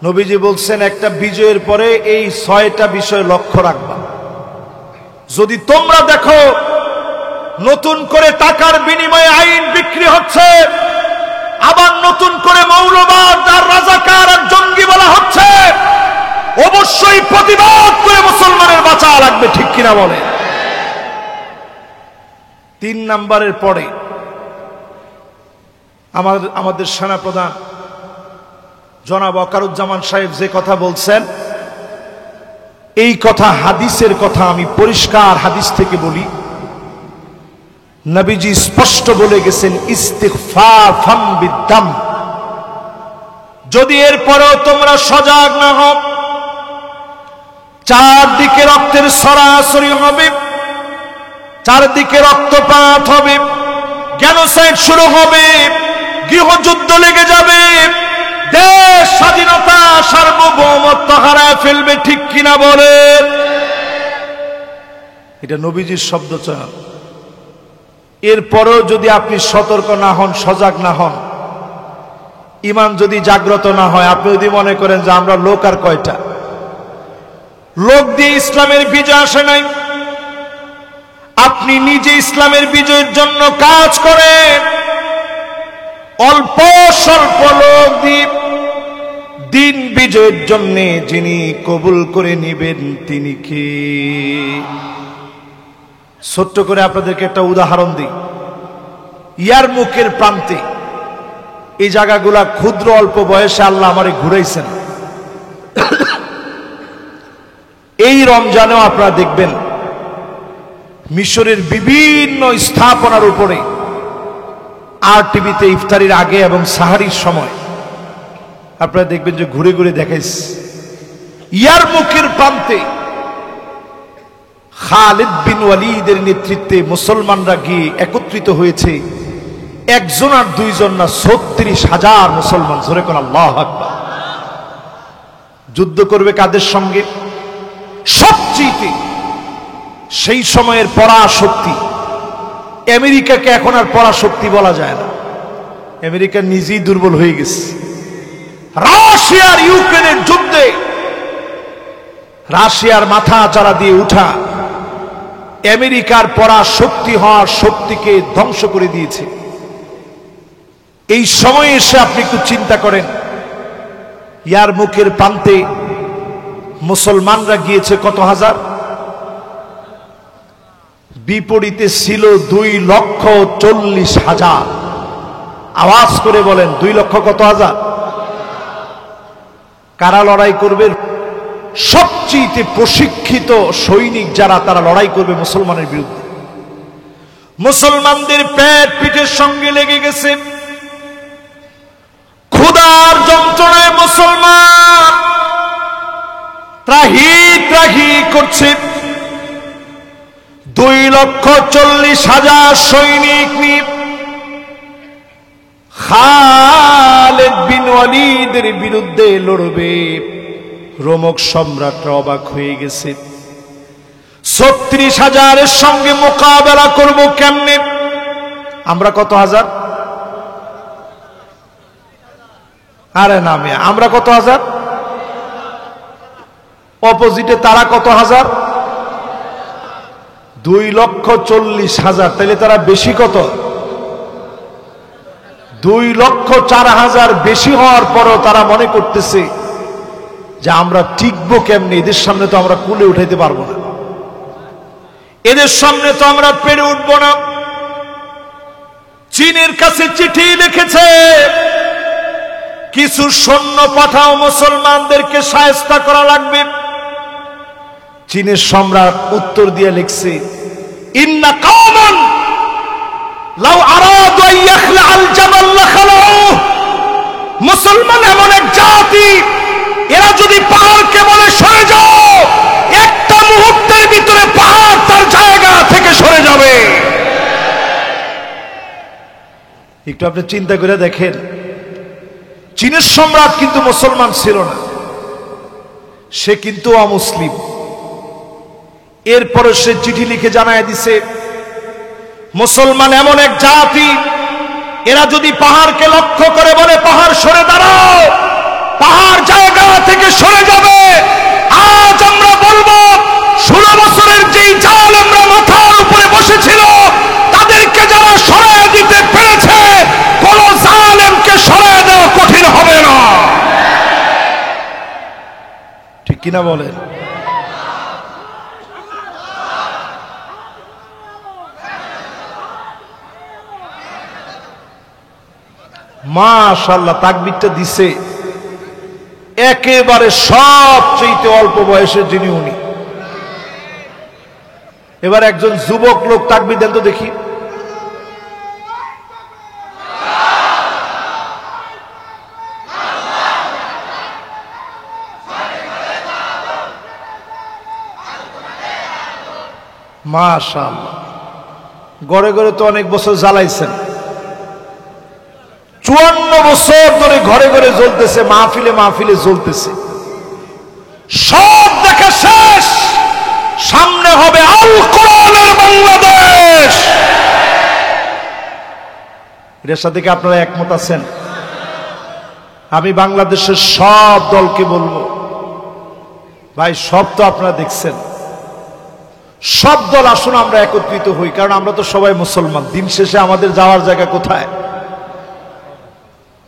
নবীজি বলছেন একটা বিজয়ের পরে এই 6টা বিষয় লক্ষ্য রাখবা। যদি তোমরা দেখো নতুন করে টাকার বিনিময়ে আইন বিক্রি হচ্ছে, আবার নতুন করে মৌলবাদ আর রাজাকার আর জঙ্গি বলা হচ্ছে, অবশ্যই প্রতিবাদ করে মুসলমানের বাঁচা লাগবে। ঠিক কিনা বলে? 3 নম্বরের পরে আমাদের সেনাপ্রধান জনাব ওয়াকারুজ্জামান সাহেব যে কথা বলছেন, এই কথা হাদিসের কথা। আমি পরিষ্কার হাদিস থেকে বলি, নবীজি স্পষ্ট বলে গেছেন, ইস্তিগফার ফাম বিদ্দাম, যদি এরপরেও তোমরা সজাগ না হও, চারদিকে রক্তের সরাসরি হবে, চারদিকে রক্তপাত হবে, জেনোসাইড শুরু হবে, গৃহযুদ্ধ লেগে যাবে, দেশ স্বাধীনতা সার্বভৌমত্ব হারায় ফেলবে। ঠিক কিনা বলেন? এটা নবীজির শব্দ চয়ন। এরপরেও যদি আপনি সতর্ক না হন, সজাগ না হন, ঈমান যদি জাগ্রত না হয়, আপনি যদি মনে করেন যে আমরা লোক আর কয়টা, লোক দিয়ে ইসলামের বিজয় আসে নাই, আপনি নিজে ইসলামের বিজয়ের জন্য কাজ করেন। অল্প স্বল্প লোক দিয়ে দিন বিজয়ের জন্য যিনি কবুল করে নিবেন তিনি কে? ছোট্ট করে আপনাদেরকে একটা উদাহরণ দিই। ইয়ারমুকের প্রান্তে এই জায়গাগুলা ক্ষুদ্র অল্প বয়সে আল্লাহ আমারে ঘুরাইছেন। এই রমজানেও আপনারা দেখবেন মিশরের বিভিন্ন স্থাপনার উপরে আর টিভিতে ইফতারির আগে এবং সাহারির সময় আপনারা দেখবেন যে ঘুরে ঘুরে দেখাইছে ইয়ারমুকের প্রান্তে খালিদ বিন ওয়ালিদের নেতৃত্বে মুসলমানরা গিয়ে একত্রিত হয়েছে। একজন আর দুইজন না, ৩৬,০০০ মুসলমান। জোরে কোন আল্লাহু আকবার। যুদ্ধ করবে কাদের সঙ্গে? সবচেয়ে সেই সময়ের পরাশক্তি আমেরিকাকে এখন আর পরাশক্তি বলা যায় না, আমেরিকা নিজেই দুর্বল হয়ে গেছে। রাশিয়ার ইউক্রেনের যুদ্ধে রাশিয়ার মাথা চারা দিয়ে উঠা আমেরিকার পরাশক্তি হওয়ার শক্তিকে ধ্বংস করে দিয়েছে। এই সময়ে এসে আপনি একটু চিন্তা করেন, ইয়ারমুকের প্রান্তে মুসলমানরা গিয়েছে কত হাজার, বিপরীতে ছিল 2,40,000। আওয়াজ করে বলেন 2 লক্ষ কত হাজার? কারা লড়াই করবে? সবচেয়ে প্রশিক্ষিত সৈনিক যারা, তারা লড়াই করবে মুসলমানের বিরুদ্ধে। মুসলমানদের পেট পিঠের সঙ্গে লেগে গেছে, ক্ষুধার যন্ত্রণায় মুসলমান ত্রাহি ত্রাহি করছে। 2,40,000 সৈনিক নিয়ে খালিদ বিন ওয়ালিদের বিরুদ্ধে লড়বে। রোমক সম্রাটরা অবাক হয়ে গেছে, ৩৬,০০০-এর সঙ্গে মোকাবেলা করব কেমনে? আমরা কত হাজার? আরে নামে আমরা কত হাজার? অপোজিটে তারা কত হাজার? 2,40,000। তাহলে তারা বেশি কত? 2,04,000 বেশি হওয়ার পরও তারা মনে করতেছে যে আমরা টিকবো কেমনে, এদের সামনে তো আমরা কুলে উঠাইতে পারবো না, এদের সামনে তো আমরা পেরে উঠবো না। চীনের কাছে চিঠি লিখেছে, কিছু সৈন্য পাঠাও, মুসলমানদেরকে শায়েস্তা করা লাগবে। চীনের সম্রাট উত্তর দিয়ে লিখছে, ইন্না কওমান লাউ আরাদু আন ইয়াখলাআল জাবাল লাখালাউ। মুসলমান এমন এক জাতি, এরা যদি পাহাড়কে বলে সরে যাও, একটা মুহূর্তের ভিতরে পাহাড় তার জায়গা থেকে সরে যাবে। একটু আপনি চিন্তা করে দেখেন, চীনের সম্রাট কিন্তু মুসলমান ছিল না, সে কিন্তু অমুসলিম। এরপরে সে চিঠি লিখে জানায় দিছে, মুসলমান এমন এক জাতি, এরা যদি পাহাড়কে লক্ষ্য করে বলে পাহাড় সরে দাঁড়াও, পাহাড় জায়গা থেকে সরে যাবে। আজ আমরা বলবো, 16 বছরের যেই জালেমরা মাথার উপরে বসেছিল, তাদেরকে যারা সরায় দিতে পেরেছে, কোন জালেমকে সরায় দেওয়া কঠিন হবে না। ঠিক কিনা বলেন? মাশাআল্লাহ, তাকবীরটা দিছে একেবারে সবচেয়ে অল্প বয়সের যিনি, উনি। এবার একজন যুবক লোক তাকবীর দেন তো দেখি। মাশাআল্লাহ, ঘরে ঘরে তো অনেক বছর জ্বালাইছেন, 54 বছর ধরে ঘরে ঘরে জ্বলতেছে, মাহফিলে মাহফিলে জ্বলতেছে। সব দেখা শেষ, সামনে হবে আল কোরআনের বাংলাদেশ। এর সাথে কি আপনারা একমত আছেন? আমি বাংলাদেশের সব দলকে বলবো, ভাই সব তো আপনারা দেখছেন, সব দল আসুন আমরা একত্রিত হই, কারণ আমরা তো সবাই মুসলমান। দিন শেষে আমাদের যাওয়ার জায়গা কোথায়?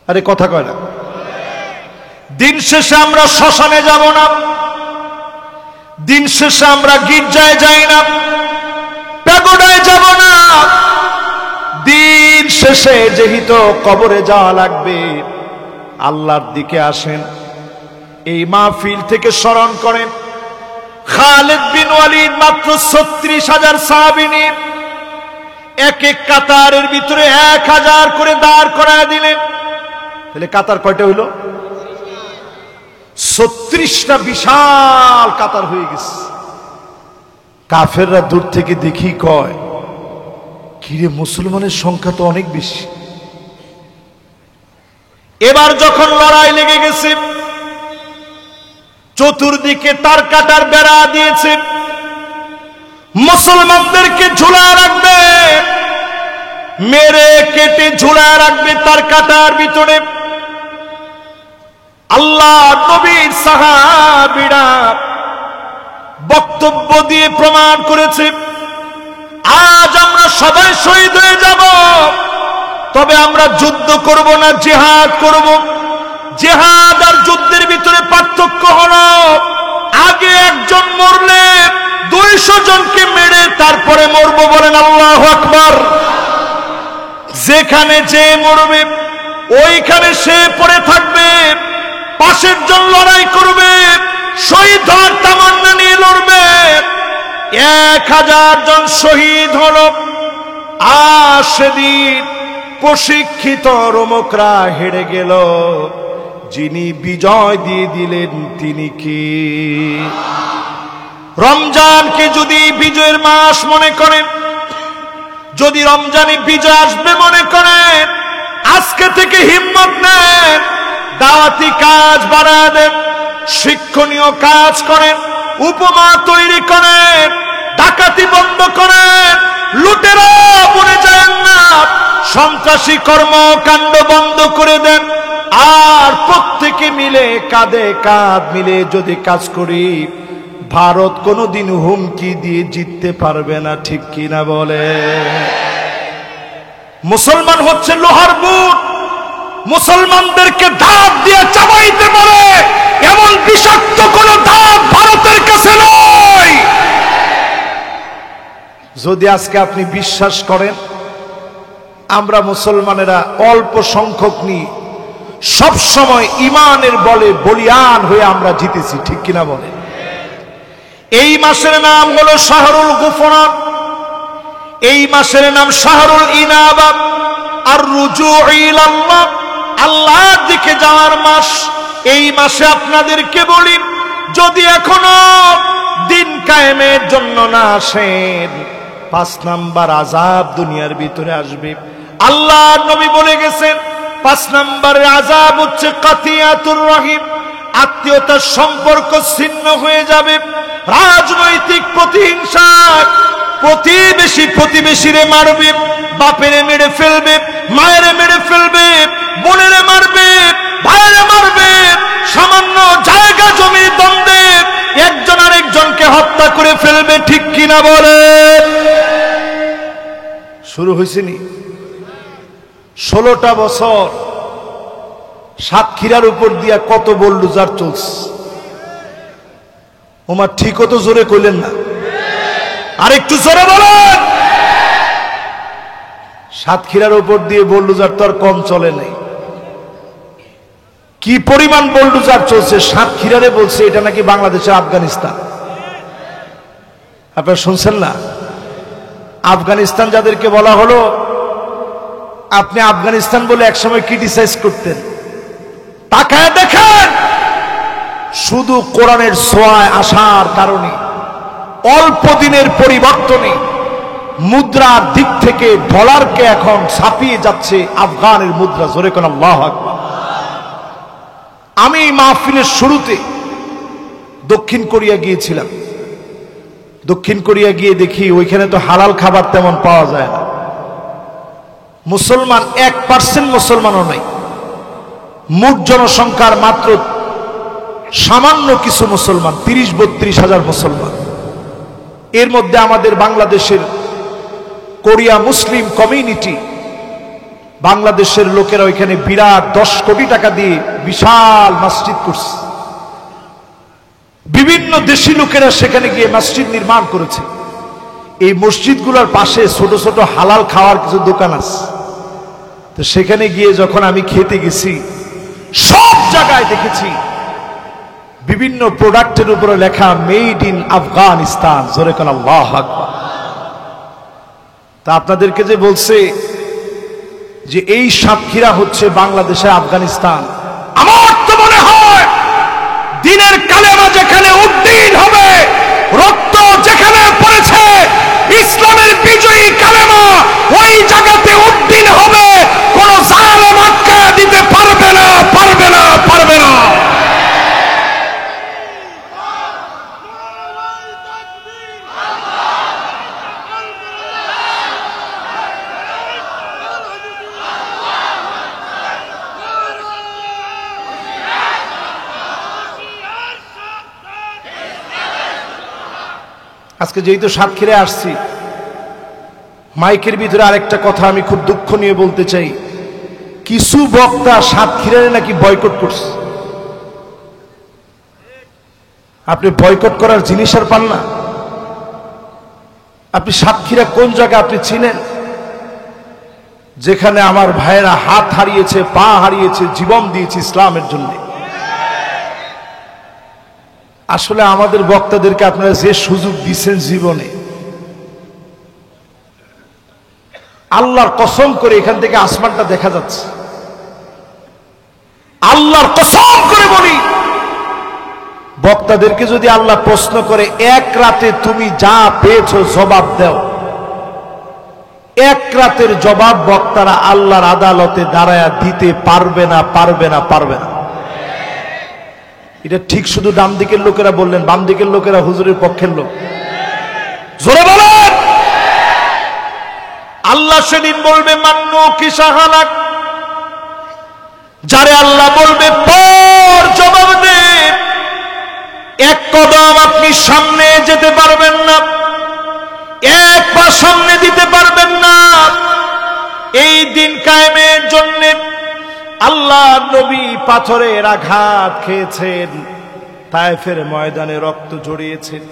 আরে কথা কয় না। দিন শেষে আমরা শ্মশানে যাব না, দিন শেষে আমরা গির্জায় যাই না, প্যাগোডায় যাব না। দিন শেষে যেহেতু কবরে যাওয়া লাগবে, আল্লাহর দিকে আসেন, এই মাহফিল থেকে স্মরণ করেন খালিদ বিন ওয়ালিদ মাত্র ৩৬,০০০ সাহাবী নিয়ে এক এক কাতারের ভিতরে ১০০০ করে দাঁড় করায় দিলেন। তাহলে কাতার কয়টা হইল? ৩৬টা বিশাল কাতার হয়ে গেছে। কাফেররা দূর থেকে দেখি কয়, কিরে মুসলমানের সংখ্যা তো অনেক বেশি। এবার যখন লড়াই লেগে গেছে, চতুর্দিকে তার কাটার বেড়া দিয়েছে, মুসলমানদেরকে ঝুলায় রাখবে, মেরে কেটে ঝুলায় রাখবে তার কাটার ভিতরে। আল্লাহ নবীর সাহাবীরা বক্তব্য দিয়ে প্রমাণ করেছে, আজ আমরা সবাই শহীদ হয়ে যাব, তবে আমরা যুদ্ধ করব না, জিহাদ করব। জিহাদ আর যুদ্ধের ভিতরে পার্থক্য হলো, আগে একজন মরলে 200 জনকে মেরে তারপরে মরব। বলেন আল্লাহু আকবার। যেখানে যে মরবে ওইখানে সে পড়ে থাকবে, পাশের জন লড়াই করবে, শহীদ হওয়ার তামান্না নিয়ে লড়বে। 1000 জন শহীদ হলো, আর সেদিন প্রশিক্ষিত রোমকরা হেরে গেল। যিনি বিজয় দিয়ে দিলেন তিনি কি? রমজানকে যদি বিজয়ের মাস মনে করেন, যদি রমজানে বিজয় আসবে মনে করেন, আজকে থেকে হিম্মত নেন, দাওয়াতি কাজ বাড়ায় দেন, শিক্ষণীয় কাজ করেন, উপমা তৈরি করেন, ডাকাতি বন্ধ করেন, লুটেরা বনে যায় না, সন্ত্রাসী কর্মকাণ্ড বন্ধ করে দেন। আর প্রত্যেকে মিলে কাঁধে কাঁধ মিলে যদি কাজ করি, ভারত কোনোদিন হুমকি দিয়ে জিততে পারবে না। ঠিক কিনা বলে? মুসলমান হচ্ছে লোহার বুট, মুসলমানদেরকে দাঁত দিয়ে চাবাইতে পারে এমন বিষাক্ত কোন দাঁত ভারতের কাছে নয়। যদি আজকে আপনি বিশ্বাস করেন আমরা মুসলমানেরা অল্প সংখ্যক নিয়ে সব সময় ঈমানের বলে বলিয়ান হয়ে আমরা জিতেছি। ঠিক কিনা বলে? এই মাসের নাম হলো শাহরুল গুফরান, এই মাসের নাম শাহরুল ইনাবা আর রুজু ইলাল্লাহ, আল্লাহর দিকে যাওয়ার মাস। এই মাসে আপনাদেরকে বলি, যদি এখনো দিন কায়েমের জন্য না আসেন, 5 নাম্বার আযাব দুনিয়ার ভিতরে আসবে। আল্লাহর নবী বলে গেছেন 5 নাম্বারের আযাব হচ্ছে কাতিয়াতুর রহিম, আত্মীয়তার সম্পর্ক ছিন্ন হয়ে যাবে। রাজনৈতিক প্রতিহিংসা, প্রতিবেশী প্রতিবেশীরে মারবে, বাপেরে মেরে ফেলবে, মায়েরে মেরে ফেলবে, বোনেরে মারবে, ভাইয়েরে মারবে, সামান্য জায়গা জমির দ্বন্দ্বে একজন আরেকজনকে হত্যা করে ফেলবে। ঠিক কিনা বলে? শুরু হয়েছে নি? 16টা বছর সাতক্ষীরার উপর দিয়া কত বুলডোজার চলছে। ওমা ঠিক তো জোরে কইলেন না, আর একটু জোরে বলেন। সাতক্ষীরার উপর দিয়ে বুলডোজার তো আর কম চলে নাই। কি পরিমাণ বুলডোজার চলছে! সাতক্ষীরারে বলছে এটা নাকি বাংলাদেশের আফগানিস্তান। আপনারা শুনছেন না? আফগানিস্তান যাদেরকে বলা হলো, আপনি আফগানিস্তান বলে একসময় ক্রিটিসাইজ করতেন, তাকায় দেখেন শুধু কোরআনের ছোঁয়ায় আসার কারণে অল্প দিনের পরিবর্তনে মুদ্রার দিক থেকে ডলারকে এখন ছাপিয়ে যাচ্ছে আফগানের মুদ্রা। জোরে কোন আল্লাহু আকবার। আমি মাহফিলের শুরুতে দক্ষিণ কোরিয়া গিয়েছিলাম। দক্ষিণ কোরিয়া গিয়ে দেখি ওইখানে তো হালাল খাবার তেমন পাওয়া যায় না। মুসলমান 1% মুসলমানও নাই। মোট জনসংখ্যার মাত্র সামান্য কিছু মুসলমান, 30-32 হাজার মুসলমান। এর মধ্যে আমাদের বাংলাদেশের কোরিয়া মুসলিম কমিউনিটি, বাংলাদেশের লোকেরা ওইখানে বিরাট 10 কোটি টাকা দিয়ে বিশাল মসজিদ করছে। বিভিন্ন দেশি লোকেরা সেখানে গিয়ে মসজিদ নির্মাণ করেছে। এই মসজিদগুলোর পাশে ছোট ছোট হালাল খাওয়ার কিছু দোকান আছে। তো সেখানে গিয়ে যখন আমি খেতে গেছি, সব জায়গায় দেখেছি বিভিন্ন প্রোডাক্টের উপরে লেখা মেড ইন আফগানিস্তান। জোরে কোন আল্লাহু আকবার। তা আপনাদেরকে যে বলছে যে এই সাতক্ষীরা হচ্ছে বাংলাদেশের আফগানিস্তান, আমার তো মনে হয় দিনের কালেমা যেখানে উদ্দিন হবে, রক্ত যেখানে পড়েছে ইসলামের বিজয়ী কালেমা, ওই জায়গাতে উদ্দিন হবে। কোন জালেম আটকা দিতে পারবে না, পারবে না, পারবে না। আজকে যেহেতু সাতক্ষীরায় আসছি, মাইকের ভিতরে আরেকটা কথা আমি খুব দুঃখ নিয়ে বলতে চাই। কিছু বক্তা সাতক্ষীরায় নাকি বয়কট করছে। আপনি বয়কট করার জিনিস আর পান না। আপনি সাতক্ষীরা কোন জায়গা আপনি চিনেন? যেখানে আমার ভাইয়েরা হাত হারিয়েছে, পা হারিয়েছে, জীবন দিয়েছে ইসলামের জন্য। আসলে আমাদের বক্তাদেরকে আপনারা যে সুযোগ দিচ্ছেন জীবনে, আল্লাহর কসম করে এখান থেকে আসমানটা দেখা যাচ্ছে। আল্লাহর কসম করে বলি, বক্তাদেরকে যদি আল্লাহ প্রশ্ন করে এক রাতে তুমি যা পেয়েছো জবাব দাও, এক রাতের জবাব বক্তারা আল্লাহর আদালতে দাঁড়ায়া দিতে পারবে না, পারবে না, পারবে না। এটা ঠিক শুধু ডান দিকের লোকেরা বললেন, বাম দিকের লোকেরা হুজুরের পক্ষের লোক? জোরে বলেন। আল্লাহ সেদিন বলবে মান্নু কি সাহালাক, যারে আল্লাহ বলবে পর জবাব দে, এক কদম আপনি সামনে যেতে পারবেন না, এক পা সামনে দিতে পারবেন না। এই দিন কায়েমের জন্য আল্লাহ নবী পাথরের আঘাত খেয়েছেন, তায়েফের ময়দানে রক্ত ঝরিয়েছেন,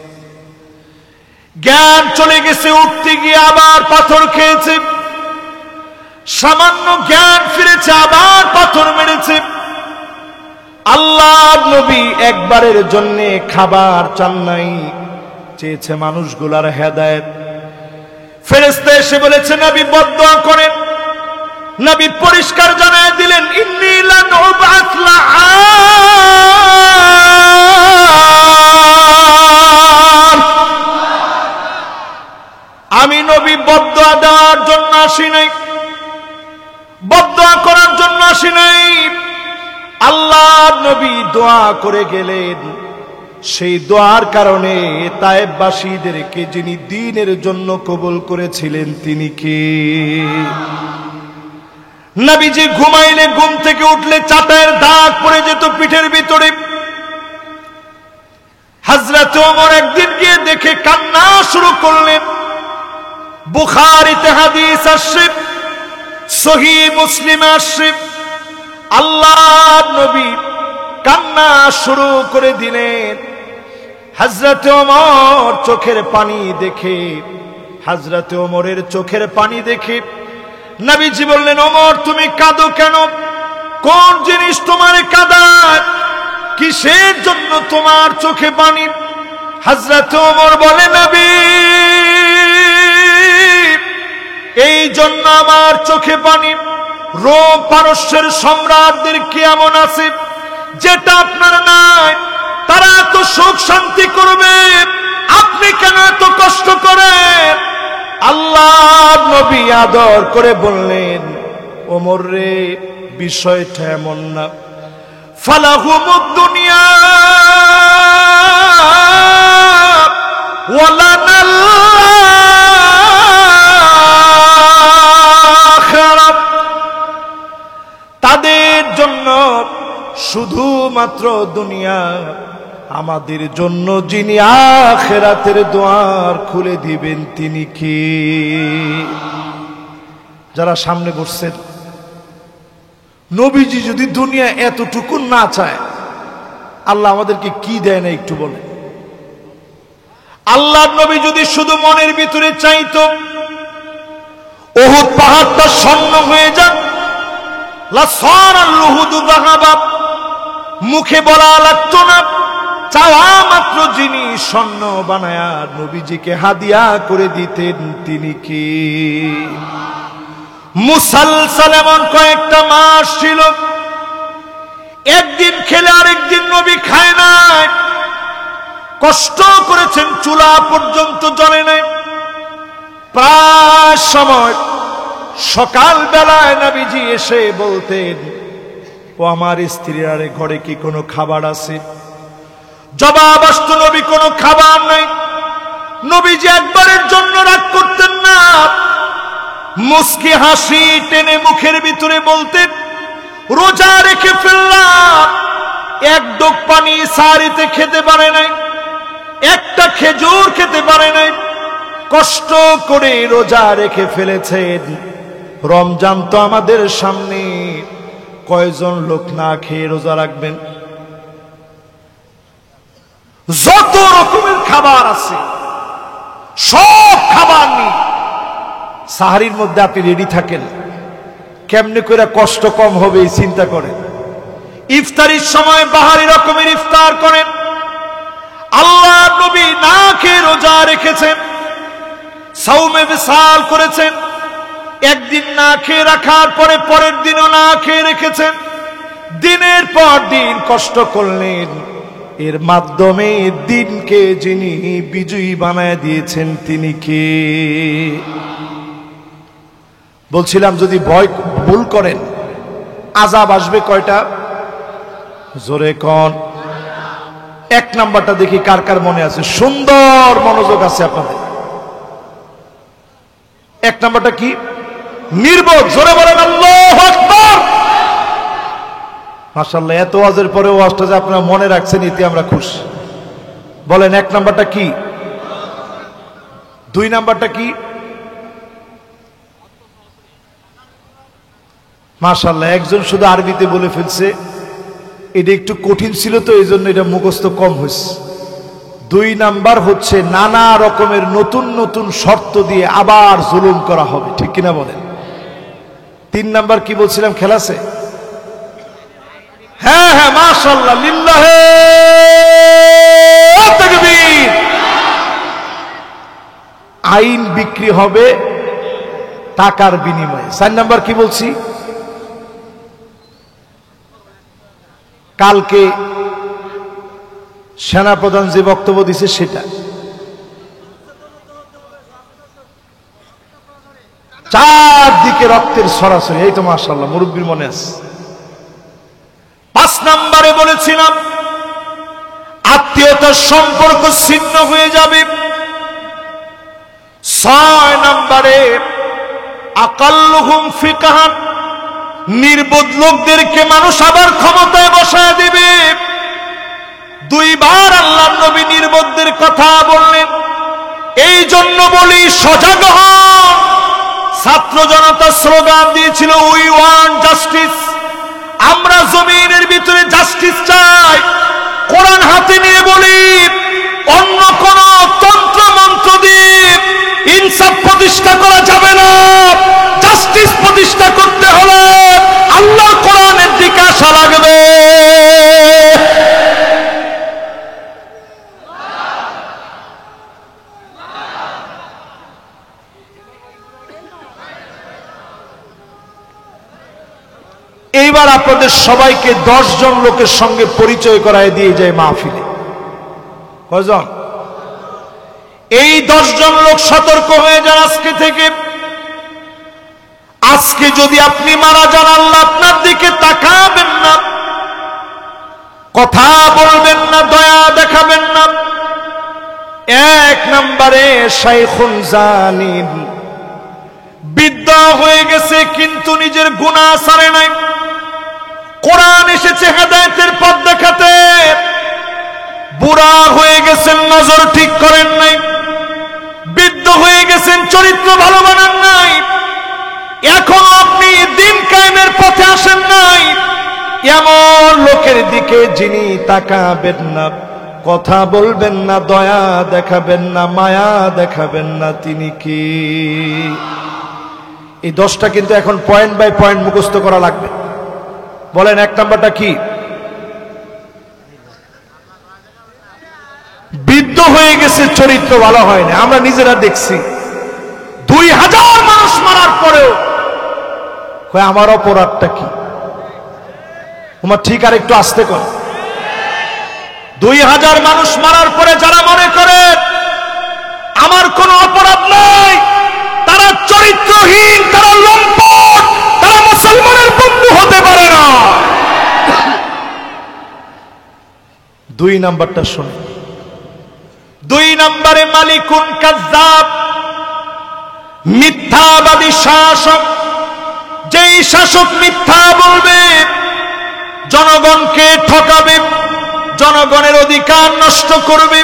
জ্ঞান চলে গেছে, উঠতে গিয়ে আবার পাথর খেয়েছে, সামান্য জ্ঞান ফিরেছে, আবার পাথর মেরেছে। আল্লাহ নবী একবারের জন্য খাবার চান নাই, চেয়েছে মানুষগুলার হেদায়েত। ফেরেশতা এসে বলেছে নবী বদদুয়া করেন। নবী পরিষ্কার জানায় দিলেন ইন্নী লান উবআস লাআন, আমি নবী বদদুয়া দেওয়ার জন্য আসি নাই, বদদুয়া করার জন্য আসি নাই। আল্লাহ নবী দোয়া করে গেলেন, সেই দোয়ার কারণে তায়েফবাসীদেরকে যিনি দ্বীনের জন্য কবুল করেছিলেন তিনি কে? নবীজি ঘুমাইলে ঘুম থেকে উঠলে চাটায়ের দাগ পড়ে যেত পিঠের ভিতরে। হযরত ওমর একদিন গিয়ে দেখে কান্না শুরু করলেন। বুখারীতে হাদিস আসছে, সহিহ মুসলিমে আসছে, আল্লাহর নবী কান্না শুরু করে দিলেন। হযরত ওমর চোখের পানি দেখে, হযরত ওমরের চোখের পানি দেখে নবীজি বললেন ওমর তুমি কাঁদো কেন? কোন জিনিস তোমার কাঁদায়? কিসের জন্য তোমার চোখে পানি? হযরত ওমর বলে নবী এই জন্য আমার চোখে পানি, রোম পারস্যের সম্রাটদের কি এমন আছে যেটা আপনার নাই? তারা তো সুখ শান্তি করবে, আপনি আপনি কেন এত কষ্ট করেন? আল্লাহ নবী আদর করে বললেন, ওমর রে, বিষয়টা এমন না। ফালাহুমুদ দুনিয়া ওয়ালানাল আখিরাত। তাদের জন্য শুধুমাত্র দুনিয়া, আমাদের জন্য যিনি আখিরাতের দ্বার খুলে দিবেন তিনি কে? যারা সামনে বসছেন, নবীজি যদি দুনিয়া এতটুকু না চায়, আল্লাহ আমাদেরকে কি দেয় না একটু বলেন? আল্লাহ নবী যদি শুধু মনের ভিতরে চাইতো উহুদ পাহাড়টা স্বর্ণ হয়ে যাক, লাসারাল উহুদু যাহাবা, মুখে বলা লাগতো না, চাওয়া মাত্র যিনি স্বর্ণ বানায়া নবীজিকে হাদিয়া করে দিতেন তিনি কি? মুসালসাল এমন কয়েকটা মাস ছিল, একদিন খেলে আরেকদিন নবী খায় নাই, কষ্ট করেছেন, চুলা পর্যন্ত জ্বলে নাই। প্রায় সময় সকাল বেলায় নবীজি এসে বলতেন, ও আমার স্ত্রীরা রে, ঘরে কি কোনো খাবার আছে? জবাব আসতো, নবী কোনো খাবার নাই। নবীজি একবারের জন্য রাগ করতেন না, মুস্কি হাসি টেনে মুখের ভিতরে বলতেন, রোজা রেখে ফেললাম, এক ডোক পানি সারিতে খেতে পারে নাই, একটা খেজুর খেতে পারে নাই, কষ্ট করে রোজা রেখে ফেলেছেন। রমজান তো আমাদের সামনে, কয়জন লোক না খেয়ে রোজা রাখবেন? যত রকমের খাবার আছে সব খাবার নিয়ে সাহারির মধ্যে আপনি রেডি থাকেন, কেমনে করে কষ্ট কম হবে এই চিন্তা করেন। ইফতারির সময় বাহারি রকমের ইফতার করেন। আল্লাহ নবী না খেয়ে রোজা রেখেছেন, সাওমে বিসাল করেছেন, একদিন না খেয়ে রাখার পরে পরের দিনও না খেয়ে রেখেছেন, দিনের পর দিন কষ্ট করলেন। এর মাধ্যমে দিনকে যিনি বিজয়ী বানায় দিয়েছেন তিনি কে? বলছিলাম, যদি ভুল করেন আযাব আসবে কয়টা? জোরে কোন? এক নাম্বারটা দেখি কার কার মনে আছে, সুন্দর মনোযোগ আছে আপনাদের। এক নাম্বারটা কি? নির্বোধ। জোরে বলেন আল্লাহু আকবার। মাশাআল্লাহ, এত ওয়াজের পরে ওয়াজটা যে আপনারা মনে রাখছেন এতে আমরা খুশি। বলেন, এক নাম্বারটা কি? দুই নাম্বারটা কি? মাশাআল্লাহ, একজন শুধু আরবিতে বলে ফেলছে, এটা একটু কঠিন ছিল তো এই জন্য এটা মুখস্থ কম হয়েছে। দুই নাম্বার হচ্ছে নানা রকমের নতুন নতুন শর্ত দিয়ে আবার জুলুম করা হবে, ঠিক কিনা বলেন? তিন নাম্বার কি বলছিলাম, খেলাছে? হ্যাঁ হ্যাঁ, মাশাআল্লাহ, লিল্লাহে তাকবীর। আইন বিক্রি হবে টাকার বিনিময়ে। চার নাম্বার কি বলছি? কালকে সেনাপ্রধান যে বক্তব্য দিছে সেটা। চারদিকে রক্তের সরাসরি, এই তো মাশাআল্লাহ, মুরব্বির মনে আছে। পাঁচ নাম্বারে বলেছিলাম আত্মীয়তার সম্পর্ক ছিন্ন হয়ে যাবে। ছয় নাম্বারে আকাল্লুহুম ফিকহান, নির্বোধ লোকদেরকে মানুষ আবার ক্ষমতায় বসায় দিবে। দুইবার আল্লাহর নবী নির্বোধদের কথা বললেন। এই জন্য বলি, সজাগ হন। ছাত্র জনতা স্লোগান দিয়েছিল, উই ওয়ান্ট জাস্টিস, আমরা জমিনের ভিতরে জাস্টিস চাই। কোরআন হাতে নিয়ে বলি, অন্য কোন তন্ত্র মন্ত্র দিয়ে ইনসাফ প্রতিষ্ঠা করা যাবে না। জাস্টিস প্রতিষ্ঠা করতে হলে আল্লাহর কোরআনের দিকে আসা লাগবে। এইবার আপনাদের সবাইকে 10 জন লোকের সঙ্গে পরিচয় করায় দিয়ে যায় মাহফিলে। কয়জন? এই 10 জন লোক সতর্ক হয়ে যান আজকে থেকে। আজকে যদি আপনি মারা যান, আল্লাহ আপনার দিকে তাকাবেন না, কথা বলবেন না, দয়া দেখাবেন না। 1 নম্বরে শাইখুন জানিন, বৃদ্ধ হয়ে গেছে কিন্তু নিজের গুনাহ ছাড়ে নাই। কোরআন এসেছে হেদায়েতের পথ দেখাতে, বুড়া হয়ে গেছেন, নজর ঠিক করেন নাই, বৃদ্ধ হয়ে গেছেন, চরিত্র ভালো বানান নাই, এখন আপনি দিন কায়েমের পথে আসেন নাই। এমন লোকের দিকে যিনি তাকাবেন না, কথা বলবেন না, দয়া দেখাবেন না, মায়া দেখাবেন না, তিনি কি? এই 10টা কিন্তু এখন পয়েন্ট বাই পয়েন্ট মুখস্থ করা লাগবে। বলেন 1 নাম্বারটা কি? বৃদ্ধ হয়ে গেছে, চরিত্র ভালো হয় না। আমরা নিজেরা দেখছি 2000 মানুষ মারার পরেও আমার অপরাধটা কি? তোমার ঠিক আর একটু আস্তে কর। 2000 মানুষ মারার পরে যারা মনে করে আমার কোনো অপরাধ নাই, তারা চরিত্রহীন, তারা লম্পট, তারা মুসলমানের বন্ধু হতে পারে না। 2 নাম্বারটা শুনুন। 2 নম্বরে মালিকুন কাজ্জাব, মিথ্যাবাদী শাসক। যেই শাসক মিথ্যা বলবে, জনগণকে ঠকাবে, জনগণের অধিকার নষ্ট করবে,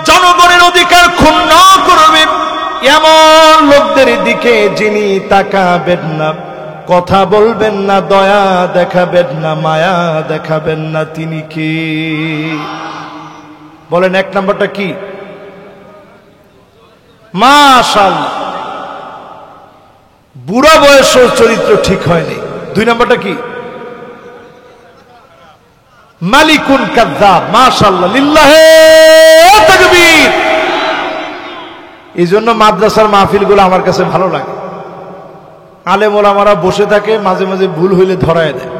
জনগণের অধিকার ক্ষুণ্ণ করবে, এমন লোকদের দিকে যিনি তাকাবেন না, কথা বলবেন না, দয়া দেখাবেন না, মায়া দেখাবেন না, তিনি কি? বলেন 1 নাম্বারটা কি? মাশাআল্লাহ, বুড়া বয়সের চরিত্র ঠিক হয়নি। 2 নাম্বারটা কি? মালিকুন কাজ্জাব। মাশাআল্লাহ, লিল্লাহে তাকবীর। এই জন্য মাদ্রাসার মাহফিলগুলো আমার কাছে ভালো লাগে। আলেম ওলামারা বসে থাকে, মাঝে মাঝে ভুল হইলে ধরায় দেয়।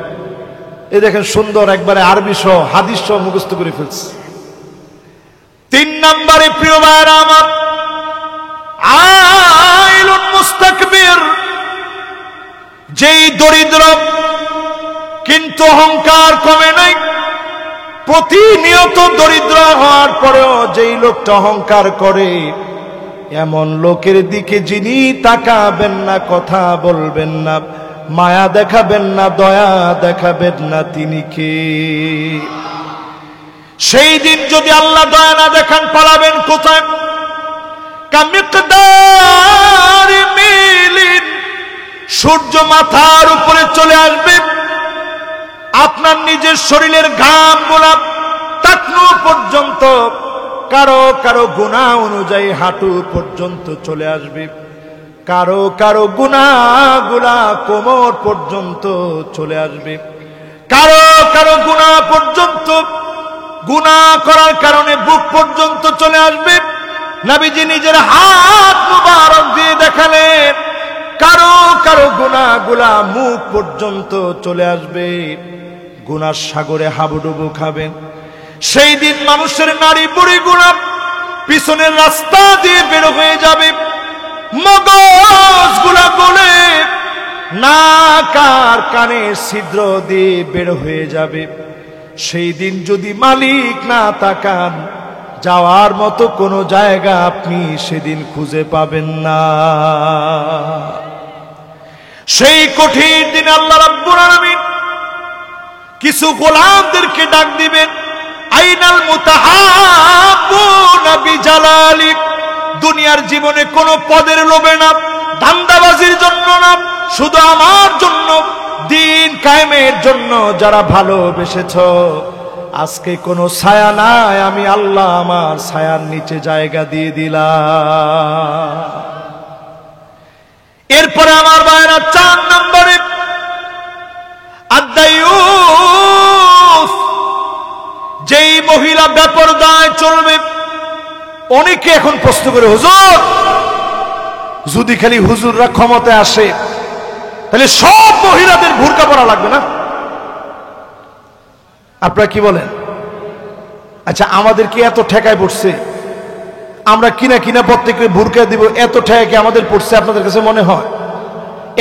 এই দেখেন সুন্দর একবারে আরবি সহ হাদিস সহ মুখস্থ করে ফেলছে। 3 নম্বরে প্রিয় ভাইরা আমার, আইলুন মুস্তাকবির। যেই দরিদ্র কিন্তু অহংকার কমে নাই, প্রতিনিয়ত দরিদ্র হওয়ার পরেও যেই লোকটা অহংকার করে, এমন লোকের দিকে যিনি তাকাবেন না, কথা বলবেন না, মায়া দেখাবেন না, দয়া দেখাবেন না, তিনি কে? সেই দিন যদি আল্লাহ দয়া না দেখান, পালাবেন কোথায়? কামিকদার মিলিন, সূর্য মাথার উপরে চলে আসবে, আপনার নিজের শরীরের ঘাম গোলাপ টাকনু পর্যন্ত, কারো কারো গুনাহ অনুযায়ী হাঁটু পর্যন্ত চলে আসবে, কারো কারো গুনাহগুলা কোমর পর্যন্ত চলে আসবে, কারো কারো গুনাহ পর্যন্ত, গুনাহ করার কারণে বুক পর্যন্ত চলে আসবে। নবীজি নিজের হাত মুবারক দিয়ে দেখালেন, কারো কারো গুনাহগুলা মুখ পর্যন্ত চলে আসবে, গুনার সাগরে হাবুডুবু খাবেন। সেই দিন মানুষের নারী বুড়ি গুনাহ পিছনের রাস্তা দিয়ে বের হয়ে যাবে, মগজগুলা গলে নাক আর কানের ছিদ্র দিয়ে বের হয়ে যাবে। সেই দিন যদি মালিক না তাকান, যাওয়ার মতো কোনো জায়গা আপনি সেদিন খুঁজে পাবেন না। সেই কঠিন দিন আল্লাহ রাব্বুল আলামিন কিছু গোলামদেরকে ডাক দিবেন, আইনাল মুতাহাব্বুনা বিজালালি। দুনিয়ার জীবনে কোনো পদের লোভে না, ধান্দাবাজির জন্য না, শুধু আমার জন্য, দিন কায়েমের জন্য যারা ভালোবেসেছ, আজকে কোনো ছায়া নাই, আমি আল্লাহ আমার ছায়ার নিচে জায়গা দিয়ে দিলাম। এরপরে আমার ভাইরা 4 নম্বরে আদায়ুস, যেই মহিলা বেপরদায় চলবে। অনেকে এখন প্রশ্ন করে, হুজুর যদি খালি হুজুররা ক্ষমতায় আসে তাহলে সব মহিলাদের বুরকা পরা লাগবে না? আপনারা কি বলেন? আচ্ছা, আমাদের কি এত ঠেকায় পড়ছে? আমরা কিনা কিনা প্রত্যেককে বুরকা দিব, এত টাকা কি আমাদের পড়ছে আপনাদের কাছে মনে হয়?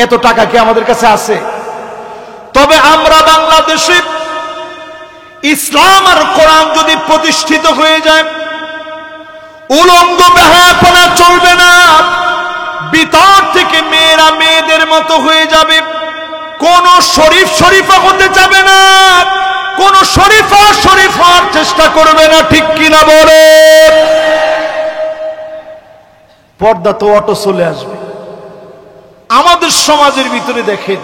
এত টাকা কি আমাদের কাছে আছে? তবে আমরা বাংলাদেশে ইসলাম আর কোরআন যদি প্রতিষ্ঠিত হয়ে যায়, উলঙ্গ বেহায়াপনা চলবে না, ভিতর থেকে মেয়েরা মেয়েদের মতো হয়ে যাবে, কোন শরীফ শরীফা হতে যাবে না, কোন শরীফা শরীফার চেষ্টা করবে না, ঠিক কিনা বলে? পর্দা তো অটো চলে আসবে। আমাদের সমাজের ভিতরে দেখেন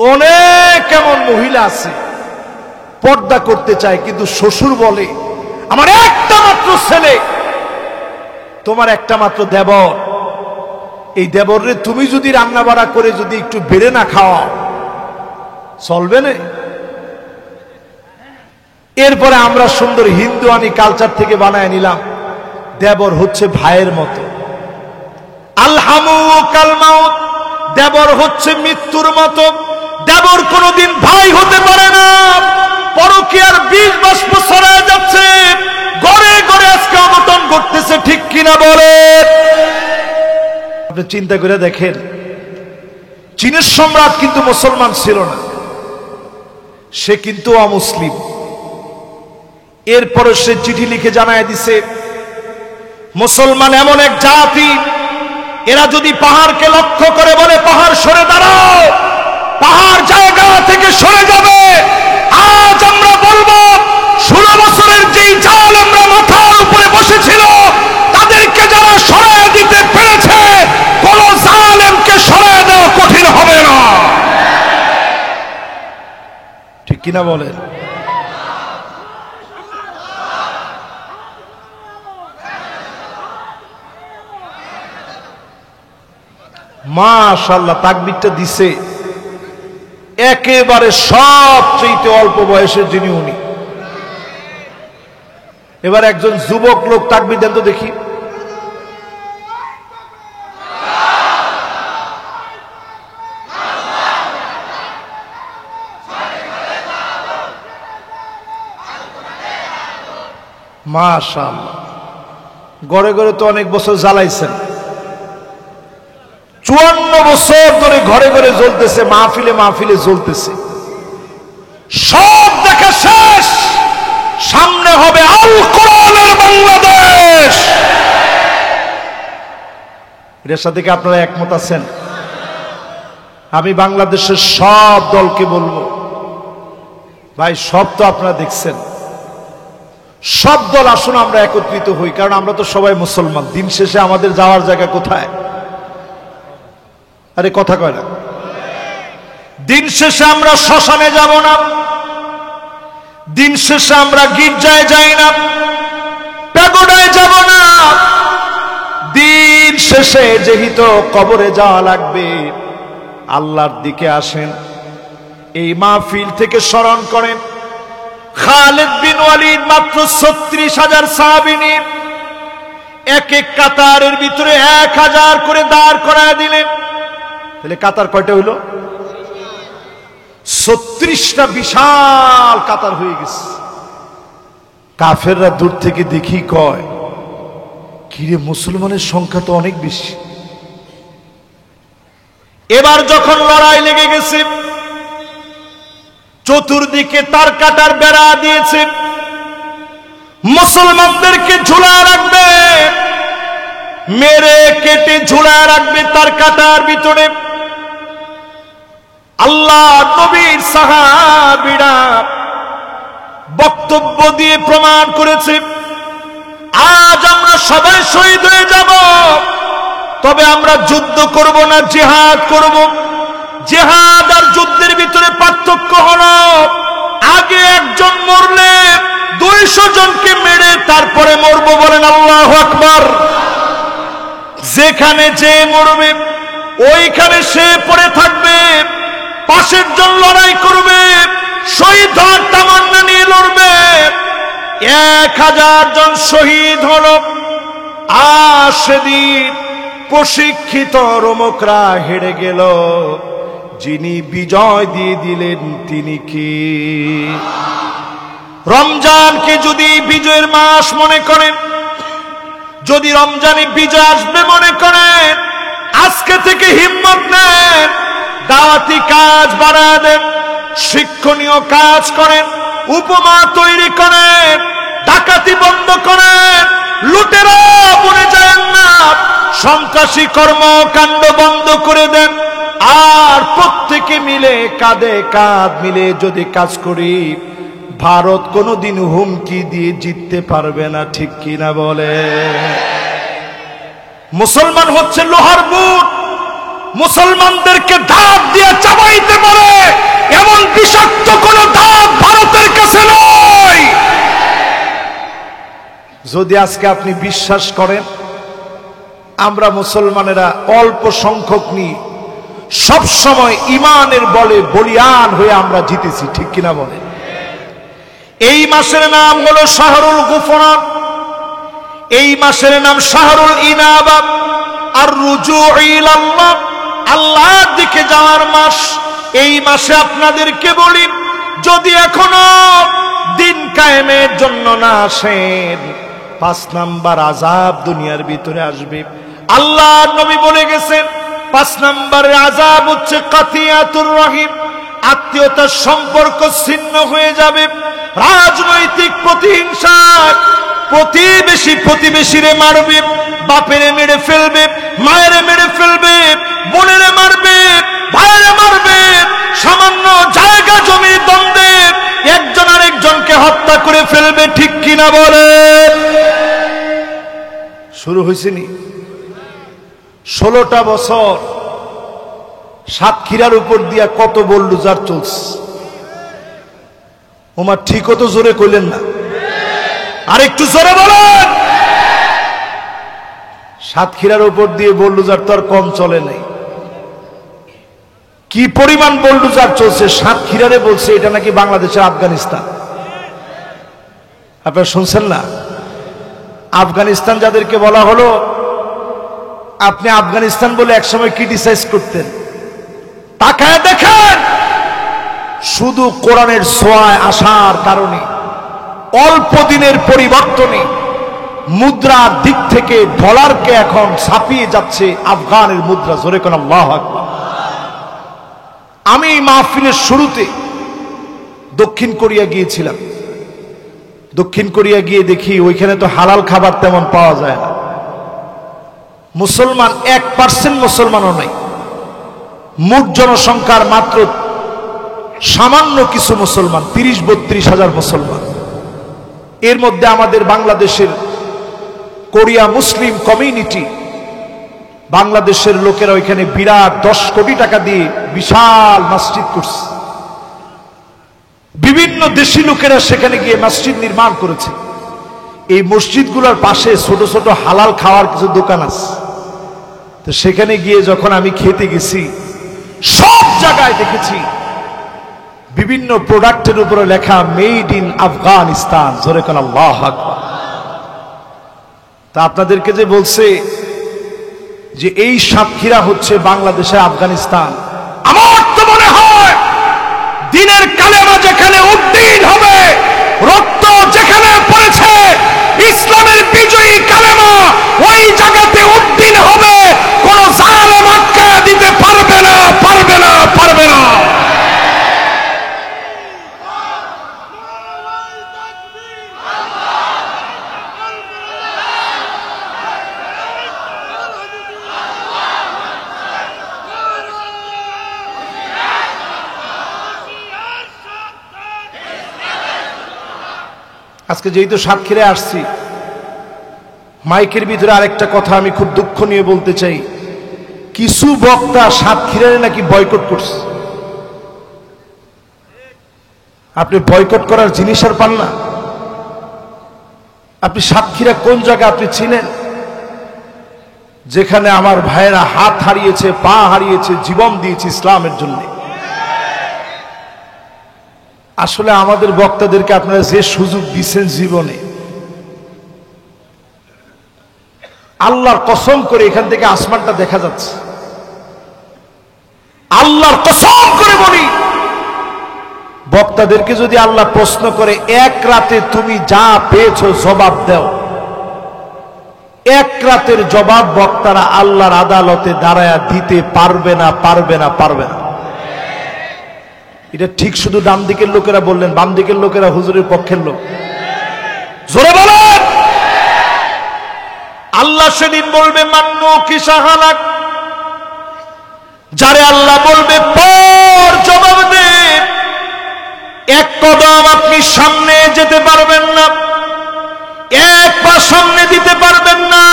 অনেক এমন মহিলা আছে পর্দা করতে চায়, কিন্তু শ্বশুর বলে আমার একটা মাত্র ছেলে, তোমার একটা মাত্র দেবর, এই দেবরে তুমি যদি রান্না বাড়া করে যদি একটু বেড়ে না খাওয়াও চলবে না। এরপরে আমরা সুন্দর হিন্দুয়ানি কালচার থেকে বানায় নিলাম দেবর হচ্ছে ভাইয়ের মতো, আলহামু কাল মাউত, দেবর হচ্ছে মৃত্যুর মতো, দেবর কোনদিন ভাই হতে পারে না। পরকীয়ার বীজ বাষ্প ছড়ায় যাচ্ছে, ঘরে ঘরে আজকে অনটন ঘটতেছে, ঠিক কিনা বলে? আপনি চিন্তা করে দেখেন, চীনের সম্রাট কিন্তু মুসলমান ছিল না, সে কিন্তু অমুসলিম। এরপরে সে চিঠি লিখে জানায় দিছে মুসলমান এমন এক জাতি, এরা যদি পাহাড়কে লক্ষ্য করে বলে পাহাড় সরে দাঁড়াও, পাহাড় জায়গা থেকে সরে যাবে। আজ আমরা বলবো 16 বছরের যেই জালেমরা মাথার উপরে বসেছিল তাদেরকে যারা সরায় দিতে পেরেছে, কোন জালেমকে সরায় দেওয়া কঠিন হবে না, ঠিক কিনা বলেন? মাশাআল্লাহ, তাকবীরটা দিছে একেবারে সবচেয়ে অল্প বয়সের যিনি উনি। এবার একজন যুবক লোক তাকবীর দেন তো দেখি। মাশাআল্লাহ, গড়ে গড়ে তো অনেক বছর জ্বালাইছেন, 54 বছর ধরে ঘরে ঘরে জ্বলতেছে, মাহফিলে মাহফিলে জ্বলতেছে। সব দেখা শেষ, সামনে হবে আল কোরআনের বাংলাদেশ। এর সাথে কি আপনারা একমত আছেন? আমি বাংলাদেশের সব দলকে বলবো, ভাই সব তো আপনারা দেখছেন, সব দল আসুন আমরা একত্রিত হই, কারণ আমরা তো সবাই মুসলমান। দিন শেষে আমাদের যাওয়ার জায়গা কোথায়? আরে কথা কয় না। দিন শেষে আমরা শ্মশানে যাব না, দিন শেষে আমরা গির্জায় যাই না, প্যাগোডায় যাব না, দিন শেষে যেহেতু কবরে যাওয়া লাগবে, আল্লাহর দিকে আসেন। এই মাহফিল থেকে স্মরণ করেন খালিদ বিন ওয়ালিদ মাত্র 36,000 সাহাবী নিয়ে এক এক কাতারের ভিতরে 1000 করে দাঁড় করায় দিলেন। তাহলে কাতার কয়টা হইল? 36টা বিশাল কাতার হয়ে গেছে। কাফেররা দূর থেকে দেখি কয়, কিরে মুসলমানের সংখ্যা তো অনেক বেশি। এবার যখন লড়াই লেগে গেছে, চতুর্দিকে তার কাটার বেড়া দিয়েছে, মুসলমানদেরকে ঝুলায় রাখবে, মেরে কেটে ঝুলায় রাখবে তার কাটার ভিতরে। আল্লাহ নবীর সাহাবীরা বক্তব্য দিয়ে প্রমাণ করেছে, আজ আমরা সবাই শহীদ হয়ে যাব, তবে আমরা যুদ্ধ করব না, জিহাদ করব। জিহাদ আর যুদ্ধের ভিতরে পার্থক্য হলো, আগে একজন মরলে 200 জনকে মেরে তারপরে মরব, বলেন আল্লাহু আকবার। যেখানে যে মরবে ওইখানে সে পড়ে থাকবে, পাশের জন লড়াই করবে, শহীদ হওয়ার তামান্না নিয়ে লড়বে। 1000 জন শহীদ হলো, আর সেদিন প্রশিক্ষিত রোমকরা হেরে গেল, যিনি বিজয় দিয়ে দিলেন তিনি কে? রমজানকে যদি বিজয়ের মাস মনে করেন, যদি রমজানে বিজয় আসবে মনে করেন, আজকে থেকে হিম্মত নেন, দাওয়াতি কাজ বাড়ায় দেন, শিক্ষণীয় কাজ করেন, উপমা তৈরি করেন, ডাকাতি বন্ধ করেন, লুটেরা বনে যায় না, সন্ত্রাসী কর্মকাণ্ড বন্ধ করে দেন। আর প্রত্যেকে মিলে কাঁধে কাঁধ মিলে যদি কাজ করি, ভারত কোনোদিন হুমকি দিয়ে জিততে পারবে না, ঠিক কিনা বলে? মুসলমান হচ্ছে লোহার বুট, মুসলমানদেরকে দাঁত দিয়ে চাবাইতে পারে এমন বিষাক্ত কোন দাঁত ভারতের কাছে নয়। যদি আজকে আপনি বিশ্বাস করেন আমরা মুসলমানেরা অল্প সংখ্যক নিয়ে সব সময় ঈমানের বলে বলিয়ান হয়ে আমরা জিতেছি, ঠিক কিনা বলে? এই মাসের নাম হলো শাহরুল গুফরান, এই মাসের নাম শাহরুল ইনাবা আর রুজু ইলাল্লাহ, আল্লাহর দিকে যাওয়ার মাস। এই মাসে আপনাদেরকে বলি, যদি এখনো দিন কায়েমের জন্য না আসেন, 5 নাম্বার আযাব দুনিয়ার ভিতরে আসবে। আল্লাহর নবী বলে গেছেন 5 নাম্বারের আযাব হচ্ছে কাতিয়াতুর রহিম, আত্মীয়তার সম্পর্ক ছিন্ন হয়ে যাবে। রাজনৈতিক প্রতিহিংসা, প্রতিবেশী প্রতিবেশীরে মারবে, বাপেরে মেরে ফেলবে, মায়েরে মেরে ফেলবে, বোনেরে মারবে, ভাইয়েরে মারবে, সামান্য জায়গা জমি দ্বন্দ্বে একজন আরেকজনকে হত্যা করে ফেলবে, ঠিক কিনা বলে? শুরু হয়েছে নি 16টা বছর সাতক্ষীরার উপর দিয়া কত বুলডোজার চলছে। ওমা ঠিক তো জোরে কইলেন না, আর একটু জোরে বলেন। সাতক্ষীরার উপর দিয়ে বুলডোজার তো আর কম চলে নাই। কি পরিমাণ বুলডোজার চলছে, সাতক্ষীরারে বলছে এটা নাকি বাংলাদেশের আফগানিস্তান। আপনারা শুনছেন না? আফগানিস্তান যাদেরকে বলা হলো, আপনি আফগানিস্তান বলে একসময় ক্রিটিসাইজ করতেন, তাকায় দেখেন শুধু কোরআনের ছোঁয়ায় আসার কারণে অল্প দিনের পরিবর্তনে মুদ্রার দিক থেকে ডলারকে এখন ছাপিয়ে যাচ্ছে আফগানের মুদ্রা। জোরে কোন আল্লাহু আকবার। আমি মাহফিলের শুরুতে দক্ষিণ কোরিয়া গিয়েছিলাম। দক্ষিণ কোরিয়া গিয়ে দেখি ওইখানে তো হালাল খাবার তেমন পাওয়া যায় না। মুসলমান 1% মুসলমানও নাই, মোট জনসংখ্যার মাত্র সামান্য কিছু মুসলমান, 30-32 হাজার মুসলমান। এর মধ্যে আমাদের বাংলাদেশের কোরিয়া মুসলিম কমিউনিটি, বাংলাদেশের লোকেরা ওইখানে বিরাট 10 কোটি টাকা দিয়ে বিশাল মসজিদ করছে। বিভিন্ন দেশি লোকেরা সেখানে গিয়ে মসজিদ নির্মাণ করেছে। এই মসজিদগুলোর পাশে ছোট ছোট হালাল খাওয়ার কিছু দোকান আছে। তো সেখানে গিয়ে যখন আমি খেতে গেছি, সব জায়গায় দেখেছি বিভিন্ন প্রোডাক্টের উপরে লেখা মেড ইন আফগানিস্তান। জোরে কোন আল্লাহু আকবার। তা আপনাদেরকে যে বলছে যে এই সাতক্ষীরা হচ্ছে বাংলাদেশের আফগানিস্তান, আমার তো মনে হয় দিনের কালেমা যেখানে উদ্দিন হবে, রক্ত যেখানে পড়েছে, ইসলামের বিজয়ী কালেমা ওই জায়গাতে উদ্দিন হবে। কোন জালেম আটকায়া দিতে পারবে না, পারবে না, পারবে না। আজকে যেহেতু সাতক্ষীরায় আসছি, মাইকের ভিতরে আরেকটা কথা আমি খুব দুঃখ নিয়ে বলতে চাই। কিছু বক্তা সাতক্ষীরায় নাকি বয়কট করছে। আপনি বয়কট করার জিনিস আর পান না। আপনি সাতক্ষীরা কোন জায়গা আপনি ছিলেন, যেখানে আমার ভাইয়েরা হাত হারিয়েছে, পা হারিয়েছে, জীবন দিয়েছে ইসলামের জন্য। আসলে আমাদের বক্তাদেরকে আপনারা যে সুযোগ দিচ্ছেন জীবনে, আল্লাহর কসম করে এখান থেকে আসমানটা দেখা যাচ্ছে। আল্লাহর কসম করে বলি, বক্তাদেরকে যদি আল্লাহ প্রশ্ন করে এক রাতে তুমি যা পেয়েছো জবাব দাও, রাতের জবাব বক্তারা আল্লাহর আদালতে দাঁড়ায়া দিতে পারবে না, পারবে না, পারবে না। এটা ঠিক শুধু ডান দিকের লোকেরা বললেন, বাম দিকের লোকেরা হুজুরের পক্ষের লোক? জোরে বলেন। আল্লাহ সেদিন বলবে মান্নু কি সাহালাক, যারে আল্লাহ বলবে পর জবাব দে, এক কদম আপনি সামনে যেতে পারবেন না, এক পা সামনে দিতে পারবেন না।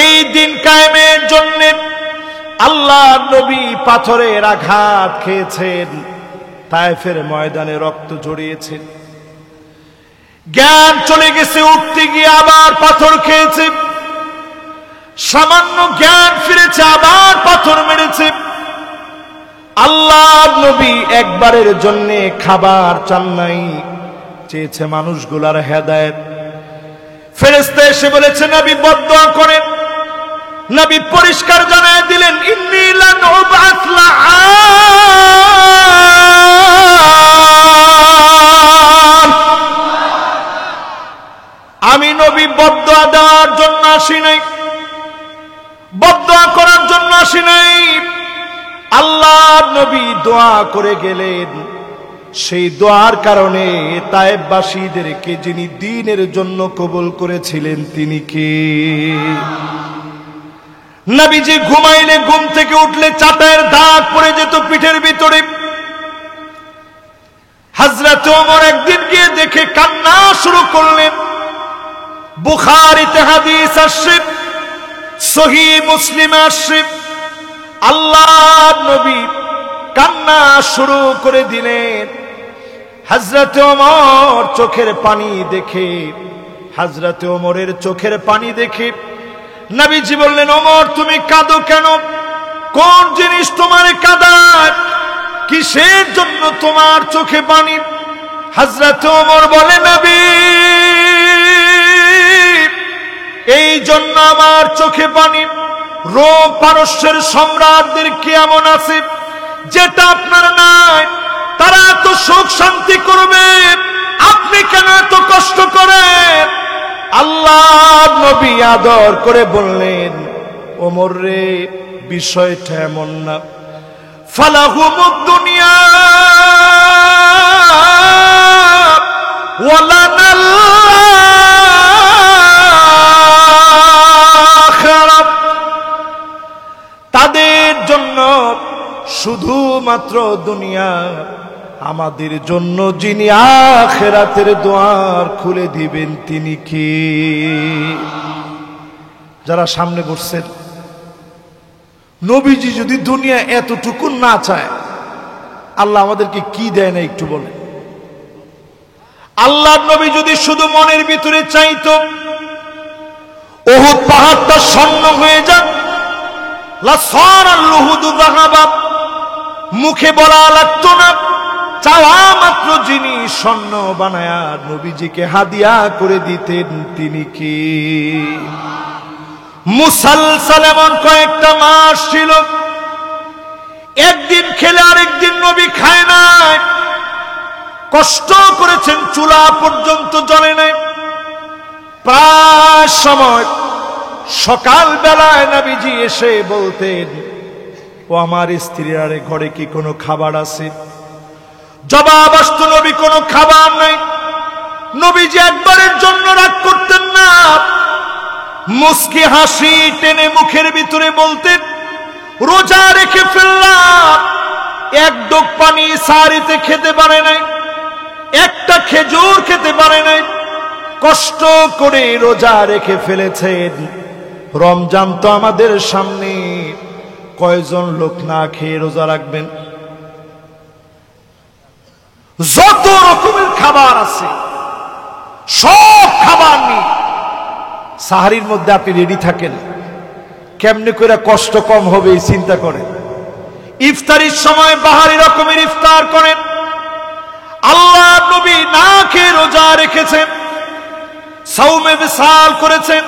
এই দিন কায়েমের জন্য আল্লাহ নবী পাথরের আঘাত খেয়েছেন, তায়েফের ময়দানে রক্ত ঝরিয়েছেন, জ্ঞান চলে গেছে, উঠতে গিয়ে আবার পাথর খেয়েছে, সামান্য জ্ঞান ফিরেছে, আবার পাথর মেরেছে। আল্লাহ নবী একবারের জন্য খাবার চান নাই, চেয়েছে মানুষগুলার হেদায়েত। ফেরেশতা এসে বলেছে নবী বদদুয়া করেন। নবী পরিষ্কার জানায় দিলেন ইন্নী লান উবআস লাআন, আমি নবী বদদুয়া দেওয়ার জন্য আসি নাই, বদদুয়া করার জন্য আসি নাই। আল্লাহ নবী দোয়া করে গেলেন, সেই দোয়ার কারণে তায়েফবাসীদেরকে যিনি দ্বীনের জন্য কবুল করেছিলেন তিনি কে? নবীজি ঘুমাইলে ঘুম থেকে উঠলে চাটায়ের দাগ পড়ে যেত পিঠের ভিতরে। হযরত ওমর একদিন গিয়ে দেখে কান্না শুরু করলেন। বুখারীতে হাদিস আসছে, সহিহ মুসলিমে আসছে, আল্লাহর নবী কান্না শুরু করে দিলেন। হযরত ওমর চোখের পানি দেখে, হযরত ওমরের চোখের পানি দেখে নবীজি বললেন ওমর তুমি কাঁদো কেন? কোন জিনিস তোমার কাঁদায়? কিসের জন্য তোমার চোখে পানি? হযরত ওমর বলে নবী এই জন্য আমার চোখে পানি, রোম পারস্যের সম্রাটদের কেমন আছে যেটা আপনার নাই, তারা তো সুখ শান্তি করবে, আপনি কেন এত কষ্ট করেন? আল্লাহ নবী আদর করে বললেন ওমর রে বিষয়টা এমন না, ফালাহুমুদ দুনিয়া ওয়ালানাল আখিরাত, তাদের জন্য শুধুমাত্র দুনিয়া, আমাদের জন্য যিনি আখিরাতের দ্বার খুলে দিবেন তিনি কে? যারা সামনে বসছেন, নবীজি যদি দুনিয়া এতটুকু না চায়, আল্লাহ আমাদেরকে কি দেয় না একটু বলেন? আল্লাহ নবী যদি শুধু মনের ভিতরে চাইতো উহুদ পাহাড়টা স্বর্ণ হয়ে যাক, লা সারাল উহুদু যাহাবা, মুখে বলা লাগতো না, চাওয়া মাত্র যিনি স্বর্ণ বানায়া নবীজিকে হাদিয়া করে দিতেন তিনি কি? মুসালসাল এমন কয়েকটা মাস ছিল, একদিন খেলে আরেকদিন নবী খায় নাই, কষ্ট করেছেন, চুলা পর্যন্ত জ্বলে নাই। প্রায় সময় সকাল বেলায় নবীজি এসে বলতেন ও আমার স্ত্রীরা রে ঘরে কি কোনো খাবার আছে? জবাব আসতো নবী কোনো খাবার নাই। নবীজি একবারের জন্য রাগ করতেন না, মুস্কি হাসি টেনে মুখের ভিতরে বলতেন রোজা রেখে ফেললাম, এক ডোক পানি সারিতে খেতে পারে নাই, একটা খেজুর খেতে পারে নাই, কষ্ট করে রোজা রেখে ফেলেছেন। রমজান তো আমাদের সামনে, কয়জন লোক না খেয়ে রোজা রাখবেন? যত রকমের খাবার আছে সব খাবার নিয়ে সাহারির মধ্যে আপনি রেডি থাকেন, কেমনে করে কষ্ট কম হবে এই চিন্তা করেন। ইফতারির সময় বাহারি রকমের ইফতার করেন। আল্লাহ নবী না খেয়ে রোজা রেখেছেন, সাওমে বিসাল করেছেন,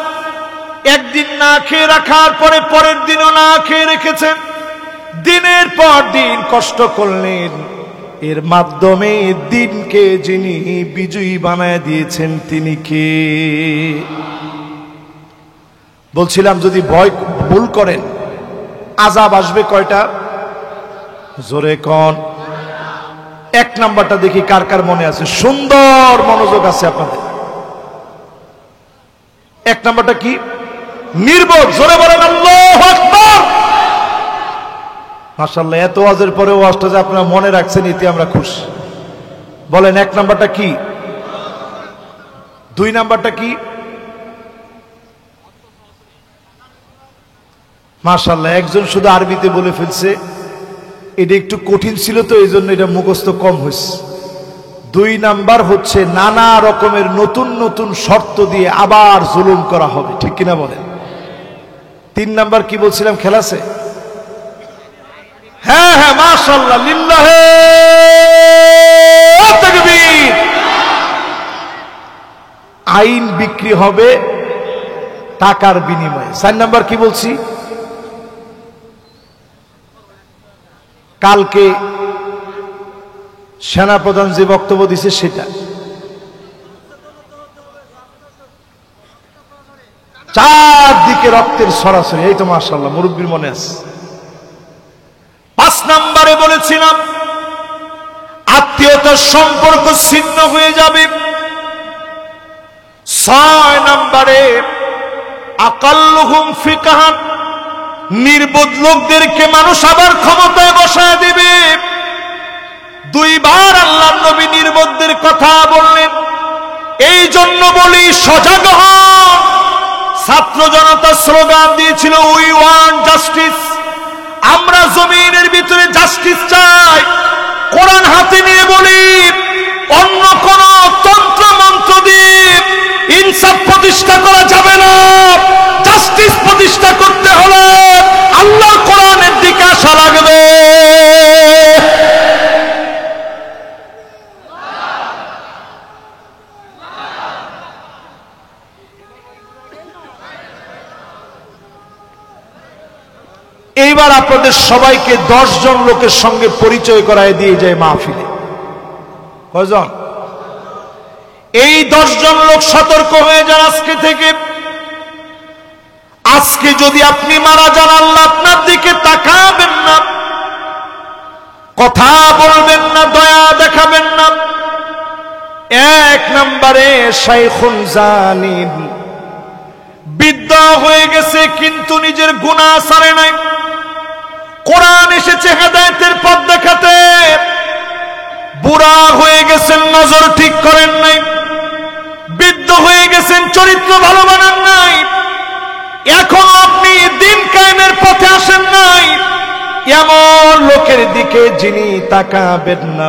একদিন না খেয়ে রাখার পরে পরের দিনও না খেয়ে রেখেছেন, দিনের পর দিন কষ্ট করলেন। এর মাধ্যমে দিনকে যিনি বিজয়ী বানায় দিয়েছেন তিনি কে? বলছিলাম যদি ভয় ভুল করেন আযাব আসবে কয়টা? জোরে কোন? এক নাম্বারটা দেখি কার কার মনে আছে, সুন্দর মনোযোগ আছে আপনাদের। এক নাম্বারটা কি? নির্বোধ। জোরে বলেন আল্লাহু আকবার। মাশাআল্লাহ, এত ওয়াজের পরে ওয়াজটা যে আপনারা মনে রাখছেন এতে আমরা খুশি। বলেন এক নাম্বারটা কি? দুই নাম্বারটা কি? মাশাআল্লাহ, একজন শুধু আরবিতে বলে ফেলছে। এটা একটু কঠিন ছিল তো এই জন্য এটা মুখস্থ কম হয়েছে। দুই নাম্বার হচ্ছে নানা রকমের নতুন নতুন শর্ত দিয়ে আবার জুলুম করা হবে, ঠিক কিনা বলেন? তিন নাম্বার কি বলছিলাম, খেলাছে? হ্যাঁ হ্যাঁ, মাশাআল্লাহ, লিল্লাহে তাকবীর। আইন বিক্রি হবে টাকার বিনিময়ে। চার নাম্বার কি বলছি? কালকে সেনাপ্রধান যে বক্তব্য দিছে সেটা। চারদিকে রক্তের সরাসরি, এই তো মাশাআল্লাহ মুরব্বীর মনে আছে। পাঁচ নাম্বারে বলেছিলাম আত্মীয়তার সম্পর্ক ছিন্ন হয়ে যাবে। ছয় নাম্বারে আকাল্লুহুম ফিকহান, নির্বোধ লোকদেরকে মানুষ আবার ক্ষমতায় বসায় দিবে। দুইবার আল্লাহর নবী নির্বোধদের কথা বললেন। এই জন্য বলি সজাগ হন। ছাত্র জনতা স্লোগান দিয়েছিল উই ওয়ান্ট জাস্টিস, আমরা জমিনের ভিতরে জাস্টিস চাই। কোরআন হাতে নিয়ে বলি অন্য কোন তন্ত্র মন্ত্র দিয়ে ইনসাফ প্রতিষ্ঠা করা যাবে না। জাস্টিস প্রতিষ্ঠা করতে হলে আল্লাহর কোরআনের দিকে আসা লাগবে। এইবার আপনাদের সবাইকে 10 জন লোকের সঙ্গে পরিচয় করায় দিয়ে যায় মাহফিলে। কয়জন? এই 10 জন লোক সতর্ক হয়ে যান আজকে থেকে। আজকে যদি আপনি মারা যান আল্লাহ আপনার দিকে তাকাবেন না, কথা বলবেন না, দয়া দেখাবেন না। এক নম্বরে শাইখুন জানিন, বৃদ্ধ হয়ে গেছে কিন্তু নিজের গুনাহ ছাড়ে নাই। কোরআন এসেছে হেদায়েতের পথ দেখাতে। বুড়া হয়ে গেছেন, নজর ঠিক করেন নাই। বৃদ্ধ হয়ে গেছেন, চরিত্র ভালো বানান নাই। এখন আপনি দিন কায়েমের পথে আসেন নাই। এমন লোকের দিকে যিনি তাকাবেন না,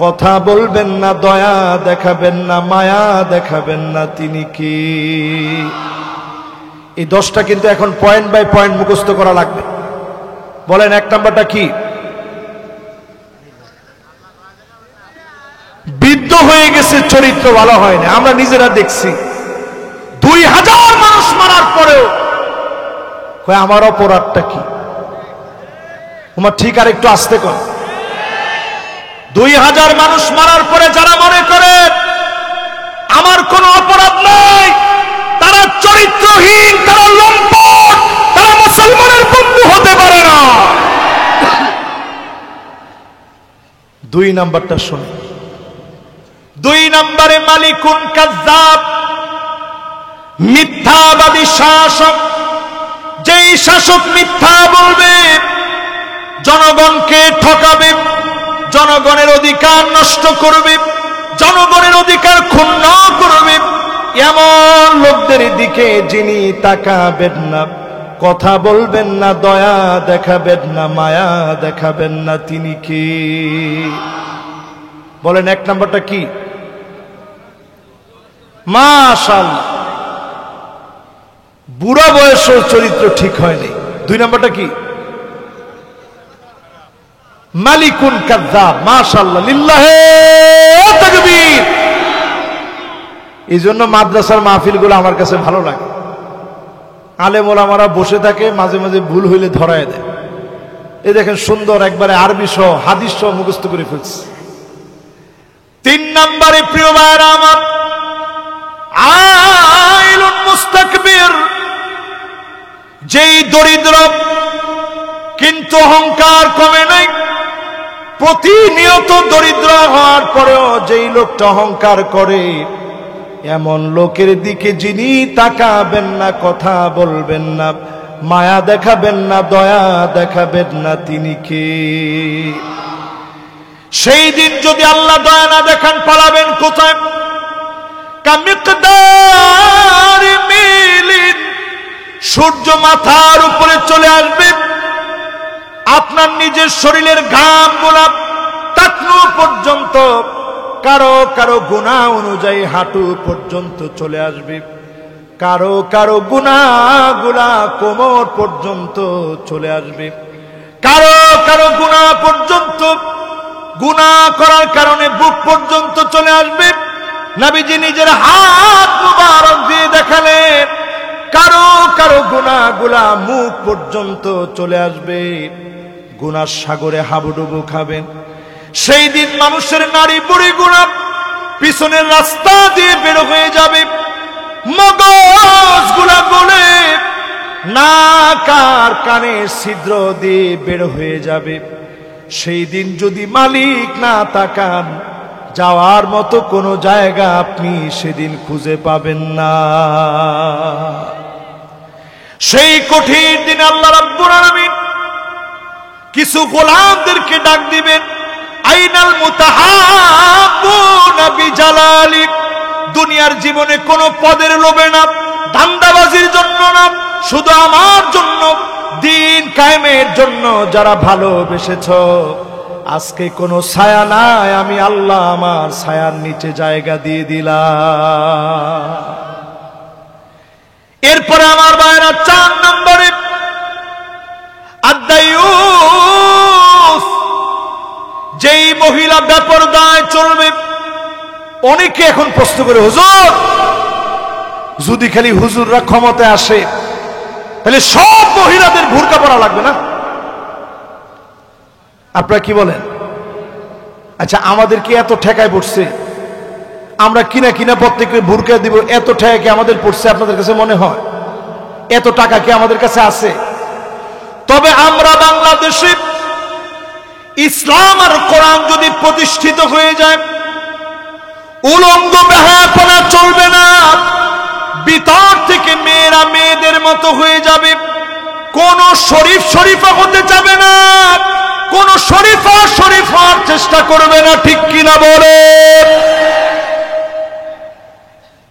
কথা বলবেন না, দয়া দেখাবেন না, মায়া দেখাবেন না, তিনি কি? এই 10টা কিন্তু এখন পয়েন্ট বাই পয়েন্ট মুখস্থ করা লাগবে। বলেন এক নাম্বারটা কি? বৃদ্ধ হয়ে গেছে, চরিত্র ভালো হয় না। আমরা নিজেরা দেখছি 2000 মানুষ মারার পরেও আমার অপরাধটা কি? তোমার ঠিক আর একটু আস্তে কর। 2000 মানুষ মারার পরে যারা মনে করে আমার কোনো অপরাধ নাই, তারা চরিত্রহীন, তারা লম্পট, তারা মুসলমানের বন্ধু হতে পারে না। 2 নাম্বারটা শুনুন। 2 নম্বরে মালিকুন কাযযাব, মিথ্যাবাদী শাসক। যেই শাসক মিথ্যা বলবে, জনগণকে ঠকাবে, জনগণের অধিকার নষ্ট করবে, জনগণের অধিকার ক্ষুণ্ণ করবে, এমন লোকদের দিকে যিনি তাকাবেন না, কথা বলবেন না, দয়া দেখাবেন না, মায়া দেখাবেন না, তিনি কি? বলেন এক নাম্বারটা কি? মাশাআল্লাহ, বুড়া বয়সের চরিত্র ঠিক হয়নি। 2 নাম্বারটা কি? মালিকুন কাযযাব। মাশাআল্লাহ, লিল্লাহে তাকবীর। এই জন্য মাদ্রাসার মাহফিলগুলো আমার কাছে ভালো লাগে। আলেম ওলামারা বসে থাকে, মাঝে মাঝে ভুল হইলে ধরায় দেয়। এই দেখেন সুন্দর একবারে আরবি সহ হাদিস সহ মুখস্থ করে ফেলছে। 3 নম্বরে প্রিয় ভাইরা আমার, আইলুন মুস্তাকবির, যেই দরিদ্র কিন্তু অহংকার কমে নাই, প্রতিনিয়ত দরিদ্র হওয়ার পরেও যেই লোকটা অহংকার করে, এমন লোকের দিকে যিনি তাকাবেন না, কথা বলবেন না, মায়া দেখাবেন না, দয়া দেখাবেন না, তিনি কে? সেই দিন যদি আল্লাহ দয়া না দেখান, পালাবেন কোথায়? কামিকদার মিলিন, সূর্য মাথার উপরে চলে আসবে, আপনার নিজের শরীরের ঘাম গোলাপ টাকনু পর্যন্ত, কারো কারো গুনাহ অনুযায়ী হাঁটু পর্যন্ত চলে আসবে, কারো কারো গুনাহগুলা কোমর পর্যন্ত চলে আসবে, কারো কারো গুনাহ পর্যন্ত, গুনাহ করার কারণে বুক পর্যন্ত চলে আসবে। নবীজি নিজের হাত মুবারক দিয়ে দেখালেন, কারো কারো গুনাহগুলা মুখ পর্যন্ত চলে আসবে, গুনার সাগরে হাবুডুবু খাবেন। সেই দিন মানুষের নারী বুড়ি গুনাহ পিছনের রাস্তা দিয়ে বের হয়ে যাবে, মগজগুলা গলে নাক আর কানের ছিদ্র দিয়ে বের হয়ে যাবে। সেই দিন যদি মালিক না তাকান, যাওয়ার মতো কোনো জায়গা আপনি সেদিন খুঁজে পাবেন না। সেই কঠিন দিন আল্লাহ রাব্বুল আলামিন কিছু গোলামদেরকে ডাক দিবেন, আইনাল মুতাহাব্বুনা বিজালালি। দুনিয়ার জীবনে কোনো পদের লোভে না, ধান্দাবাজির জন্য না, শুধু আমার জন্য, দিন কায়েমের জন্য যারা ভালোবেসেছ, আজকে কোনো ছায়া নাই, আমি আল্লাহ আমার ছায়ার নিচে জায়গা দিয়ে দিলাম। এরপরে আমার ভাইরা 4 নম্বরে আদায়ুস, যেই মহিলা বেপরদায় চলবে। অনেকে এখন প্রশ্ন করে, হুজুর যদি খালি হুজুররা ক্ষমতায় আসে তাহলে সব মহিলাদের বুরকা পরা লাগবে না? আপনারা কি বলেন? আচ্ছা, আমাদের কি এত ঠেকায় পড়ছে? আমরা কিনা কিনা প্রত্যেককে বুরকা দিব, এত ঠেকা কি আমাদের পড়ছে আপনাদের কাছে মনে হয়? এত টাকা কি আমাদের কাছে আছে? তবে আমরা বাংলাদেশে ইসলাম আর কোরআন যদি প্রতিষ্ঠিত হয়ে যায়, উলঙ্গ বেহায়াপনা চলবে না, ভিতর থেকে মেয়েরা মেয়েদের মতো হয়ে যাবে, কোন শরীফ শরীফা হতে যাবে না, কোন শরীফা শরীফার চেষ্টা করবে না, ঠিক কিনা বলে?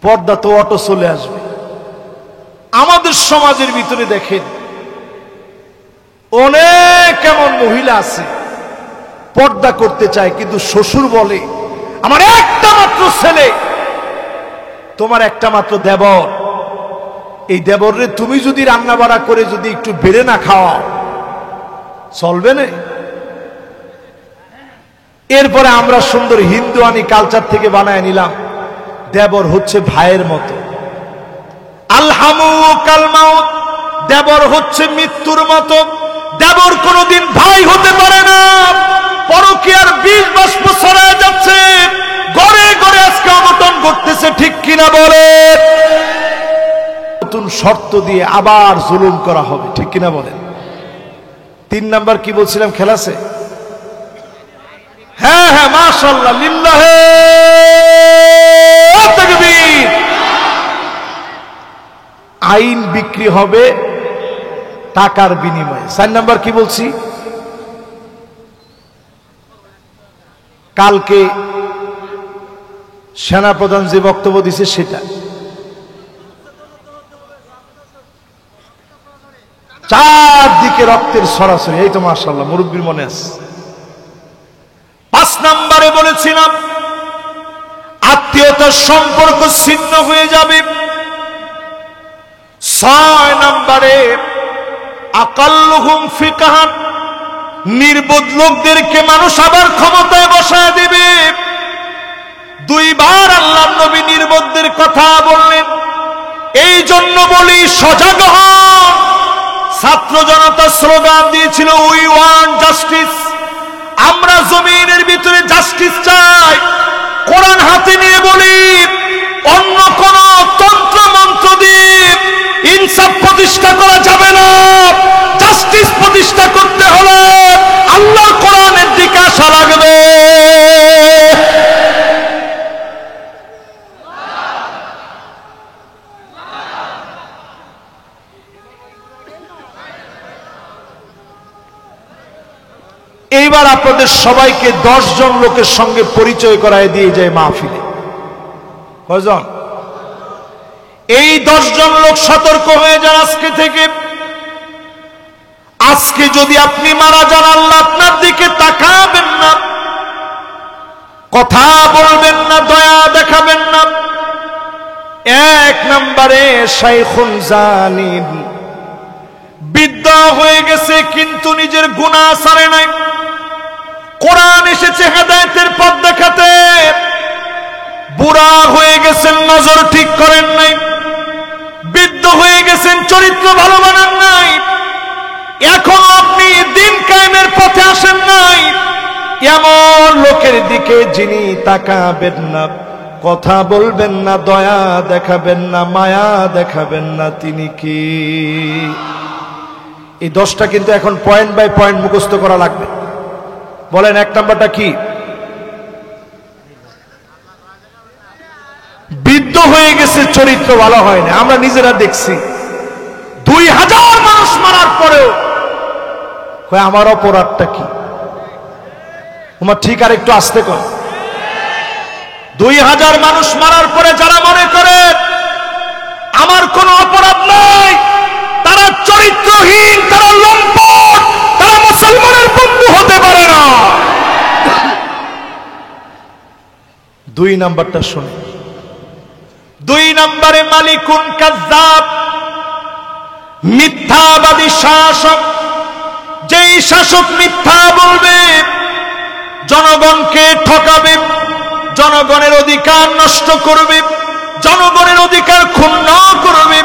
পর্দা তো অটো চলে আসবে। আমাদের সমাজের ভিতরে দেখেন অনেক এমন মহিলা আছে পর্দা করতে চায়, কিন্তু শ্বশুর বলে আমার একটা মাত্র ছেলে, তোমার একটা মাত্র দেবর, এই দেবরে তুমি যদি রান্না বাড়া করে যদি একটু বেড়ে না খাওয়াও, চলবে না। এরপরে আমরা সুন্দর হিন্দুয়ানি কালচার থেকে বানায় নিলাম, দেবর হচ্ছে ভাইয়ের মতো, আলহামু কাল মাউত, দেবর হচ্ছে মৃত্যুর মতো, দেবর কোনদিন ভাই হতে পারে না। পরকীয়ার বীজ বাষ্প ছড়ায় যাচ্ছে, ঘরে ঘরে আজকে অনটন ঘটতেছে, ঠিক কিনা বলে? নতুন শর্ত দিয়ে আবার জুলুম করা হবে, ঠিক কিনা বলেন? 3 নাম্বার কি বলছিলাম, খেলাছে? হ্যাঁ হ্যাঁ, মাশাআল্লাহ, লিল্লাহে তাকবীর। আইন বিক্রি হবে টাকার বিনিময়ে। 4 নাম্বার কি বলছি? কালকে সেনাপ্রধান যে বক্তব্য দিছে সেটা, চারদিকে রক্তের সরাসরি, এই তো মাশাআল্লাহ, মুরব্বীর মনে আছে। 5 নম্বরে বলেছিলাম আত্মীয়তার সম্পর্ক ছিন্ন হয়ে যাবে। 6 নম্বরে আকাল্লুহুম ফিকহান, নির্বোধ লোকদেরকে মানুষ আবার ক্ষমতায় বসায় দিবে। 2 বার আল্লাহর নবী নির্বোধদের কথা বললেন। এই জন্য বলি সজাগ হন। ছাত্র জনতা স্লোগান দিয়েছিল, উই ওয়ান্ট জাস্টিস, আমরা জমিনের ভিতরে জাস্টিস চাই। কোরআন হাতে নিয়ে বলি, অন্য কোন তন্ত্র মন্ত্র দিয়ে ইনসাফ প্রতিষ্ঠা করা যাবে না। এইবার আপনাদের সবাইকে 10 জন লোকের সঙ্গে পরিচয় করায় দিয়ে যায় মাহফিলে। কয়জন? এই 10 জন লোক সতর্ক হয়ে যান আজকে থেকে। আজকে যদি আপনি মারা যান, আল্লাহ আপনার দিকে তাকাবেন না, কথা বলবেন না, দয়া দেখাবেন না। 1 নম্বরে শাইখুন জানিন, বৃদ্ধ হয়ে গেছে কিন্তু নিজের গুনাহ ছাড়ে নাই। কোরআন এসেছে হেদায়েতের পথ দেখাতে, বুড়া হয়ে গেছেন, নজর ঠিক করেন নাই। বৃদ্ধ হয়ে গেছেন, চরিত্র ভালো বানান নাই। এখনো আপনি দিন কায়েমের পথে আসেন নাই। এমন লোকের দিকে যিনি তাকাবেন না, কথা বলবেন না, দয়া দেখাবেন না, মায়া দেখাবেন না, তিনি কি? এই 10টা কিন্তু এখন পয়েন্ট বাই পয়েন্ট মুখস্থ করা লাগবে। বলেন 1 নাম্বারটা কি? বৃদ্ধ হয়ে গেছে, চরিত্র ভালো হয় না। আমরা নিজেরা দেখছি 2000 মানুষ মারার পরেও আমার অপরাধটা কি? তোমার ঠিক আর একটু আস্তে কর। 2000 মানুষ মারার পরে যারা মনে করে আমার কোনো অপরাধ নাই, তারা চরিত্রহীন, তারা লম্পট, তারা মুসলমানের বন্ধু হতে পারে না। 2 নাম্বারটা শুনে। 2 নম্বরে মালিকুন কাযযাব, মিথ্যাবাদী শাসক। যেই শাসক মিথ্যা বলবে, জনগণকে ঠকাবে, জনগণের অধিকার নষ্ট করবে, জনগণের অধিকার ক্ষুণ্ণ করবে,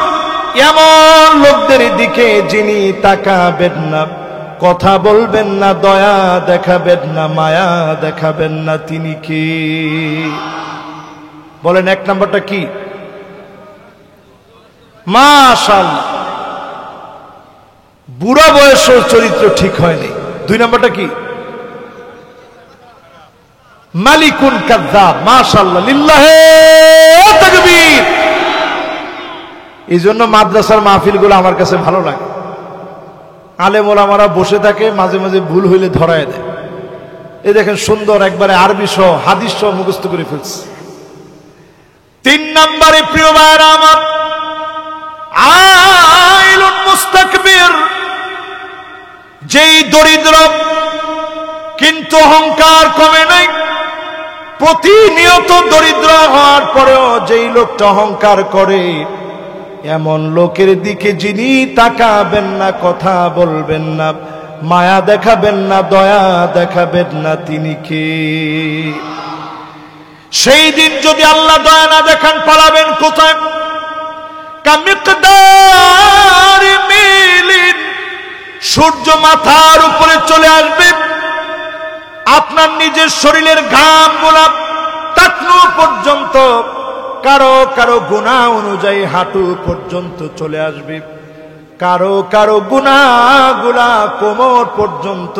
এমন লোকদের দিকে যিনি তাকাবেন না, কথা বলবেন না, দয়া দেখাবেন না, মায়া দেখাবেন না, তিনি কি? বলেন 1 নম্বরটা কি? মাশাআল্লাহ, বুড়া বয়সের চরিত্র ঠিক হয়নি। 2 নম্বরটা কি? মালিকুন কাযযাব। মাশাআল্লাহ, লিল্লাহে তাকবীর। এই জন্য মাদ্রাসার মাহফিলগুলো আমার কাছে ভালো লাগে। আলেম ওলামারা বসে থাকে, মাঝে মাঝে ভুল হইলে ধরায় দেয়। এই দেখেন সুন্দর একবারে আরবি সহ হাদিস সহ মুখস্থ করে ফেলছে। 3 নম্বরে প্রিয় ভাইরা আমার, আইলুন মুস্তাকবির। যেই দরিদ্র কিন্তু অহংকার কমে নাই, প্রতিনিয়ত দরিদ্র হওয়ার পরেও যেই লোকটা অহংকার করে, এমন লোকের দিকে যিনি তাকাবেন না, কথা বলবেন না, মায়া দেখাবেন না, দয়া দেখাবেন না, তিনি কে? সেই দিন যদি আল্লাহ দয়া না দেখান, পালাবেন কোথায়? কামিকদার মিলিন, সূর্য মাথার উপরে চলে আসবে, আপনার নিজের শরীরের ঘাম গোলাপ টাকনু পর্যন্ত, কারো কারো গুনাহ অনুযায়ী হাঁটু পর্যন্ত চলে আসবে, কারো কারো গুনাহগুলা কোমর পর্যন্ত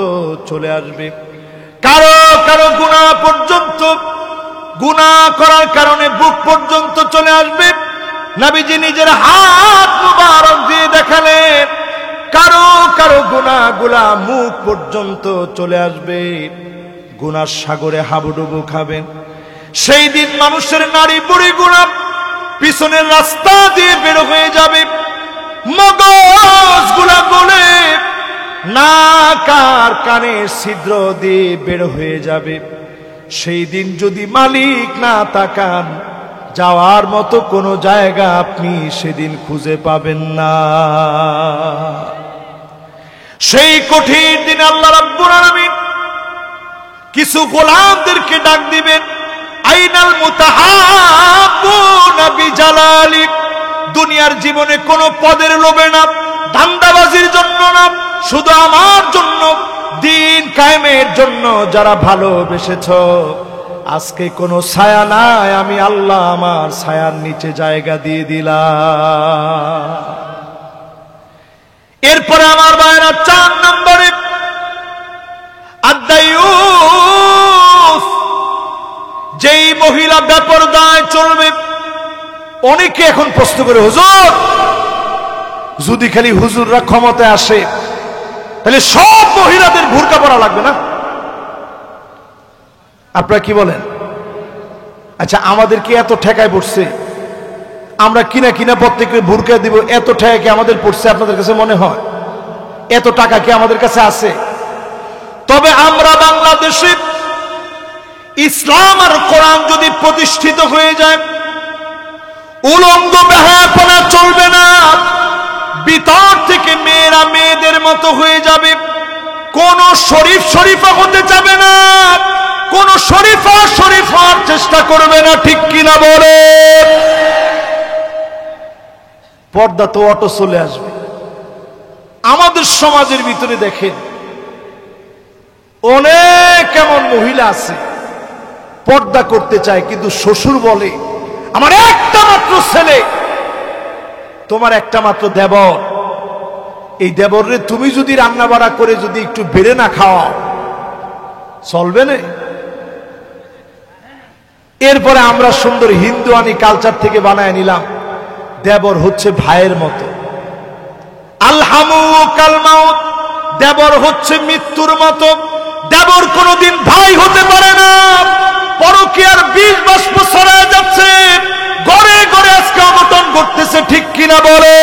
চলে আসবে, কারো কারো গুনাহ পর্যন্ত, গুনাহ করার কারণে বুক পর্যন্ত চলে আসবে। নবীজি নিজের হাত মুবারক দিয়ে দেখালেন, কারো কারো গুনাহগুলা মুখ পর্যন্ত চলে আসবে, গুনার সাগরে হাবুডুবু খাবেন। সেই দিন মানুষের নারী বুড়ি গুনাহ পিছনের রাস্তা দিয়ে বের হয়ে যাবে, মগজগুলা গলে নাক আর কানের ছিদ্র দিয়ে বের হয়ে যাবে। সেই দিন যদি মালিক না তাকান, যাওয়ার মতো কোনো জায়গা আপনি সেদিন খুঁজে পাবেন না। সেই কঠিন দিন আল্লাহ রাব্বুল আলামিন কিছু গোলামদেরকে ডাক দিবেন, আইনাল মুতাহাব্বুনা বিজালালি। দুনিয়ার জীবনে কোনো পদের লোভে না, ধান্দাবাজির জন্য না, শুধু আমার জন্য, দিন কায়েমের জন্য যারা ভালোবেসেছো, আজকে কোনো ছায়া নাই, আমি আল্লাহ আমার ছায়ার নিচে জায়গা দিয়ে দিলাম। এরপরে আমার ভাইরা 4 নম্বরে আদ-দায়ুস, যেই মহিলা বেপরদায় চলবে। অনেকে এখন প্রশ্ন করে, হুজুর যদি খালি হুজুররা ক্ষমতায় আসে তাহলে সব মহিলাদের বুরকা পরা লাগবে না? আপনারা কি বলেন? আচ্ছা, আমাদেরকে এত ঠেকায় পড়ছে, আমরা কিনা কিনা প্রত্যেকে বুরকা দিব, এত ঠেকা কি আমাদের পড়ছে আপনাদের কাছে মনে হয়? এত টাকা কি আমাদের কাছে আছে? তবে আমরা বাংলাদেশে ইসলাম আর কোরআন যদি প্রতিষ্ঠিত হয়ে যায়, উলঙ্গ বেহায়াপনা চলবে না, ভিতর থেকে মেয়েরা মেয়েদের মতো হয়ে যাবে, কোন শরীফ শরীফা হতে যাবে না, কোন শরীফা শরীফ হওয়ার চেষ্টা করবে না, ঠিক কিনা বলে? পর্দা তো অটো চলে আসবে। আমাদের সমাজের ভিতরে দেখেন অনেক এমন মহিলা আছে পর্দা করতে চায়, কিন্তু শ্বশুর বলে আমার একটা মাত্র ছেলে, তোমার একটা মাত্র দেবর, এই দেবরে তুমি যদি রান্না বাড়া করে যদি একটু বেড়ে না খাওয়াও চলবে না। এরপরে আমরা সুন্দর হিন্দুয়ানি কালচার থেকে বানায় নিলাম, দেবর হচ্ছে ভাইয়ের মতো, আলহামু কাল মাউত, দেবর হচ্ছে মৃত্যুর মতো, দেবর কোনদিন ভাই হতে পারে না। পরকীয়ার বীজ বাষ্প ছড়ায় যাচ্ছে, ঘরে ঘরে আজকে অনটন করতেছে, ঠিক কিনা বলে?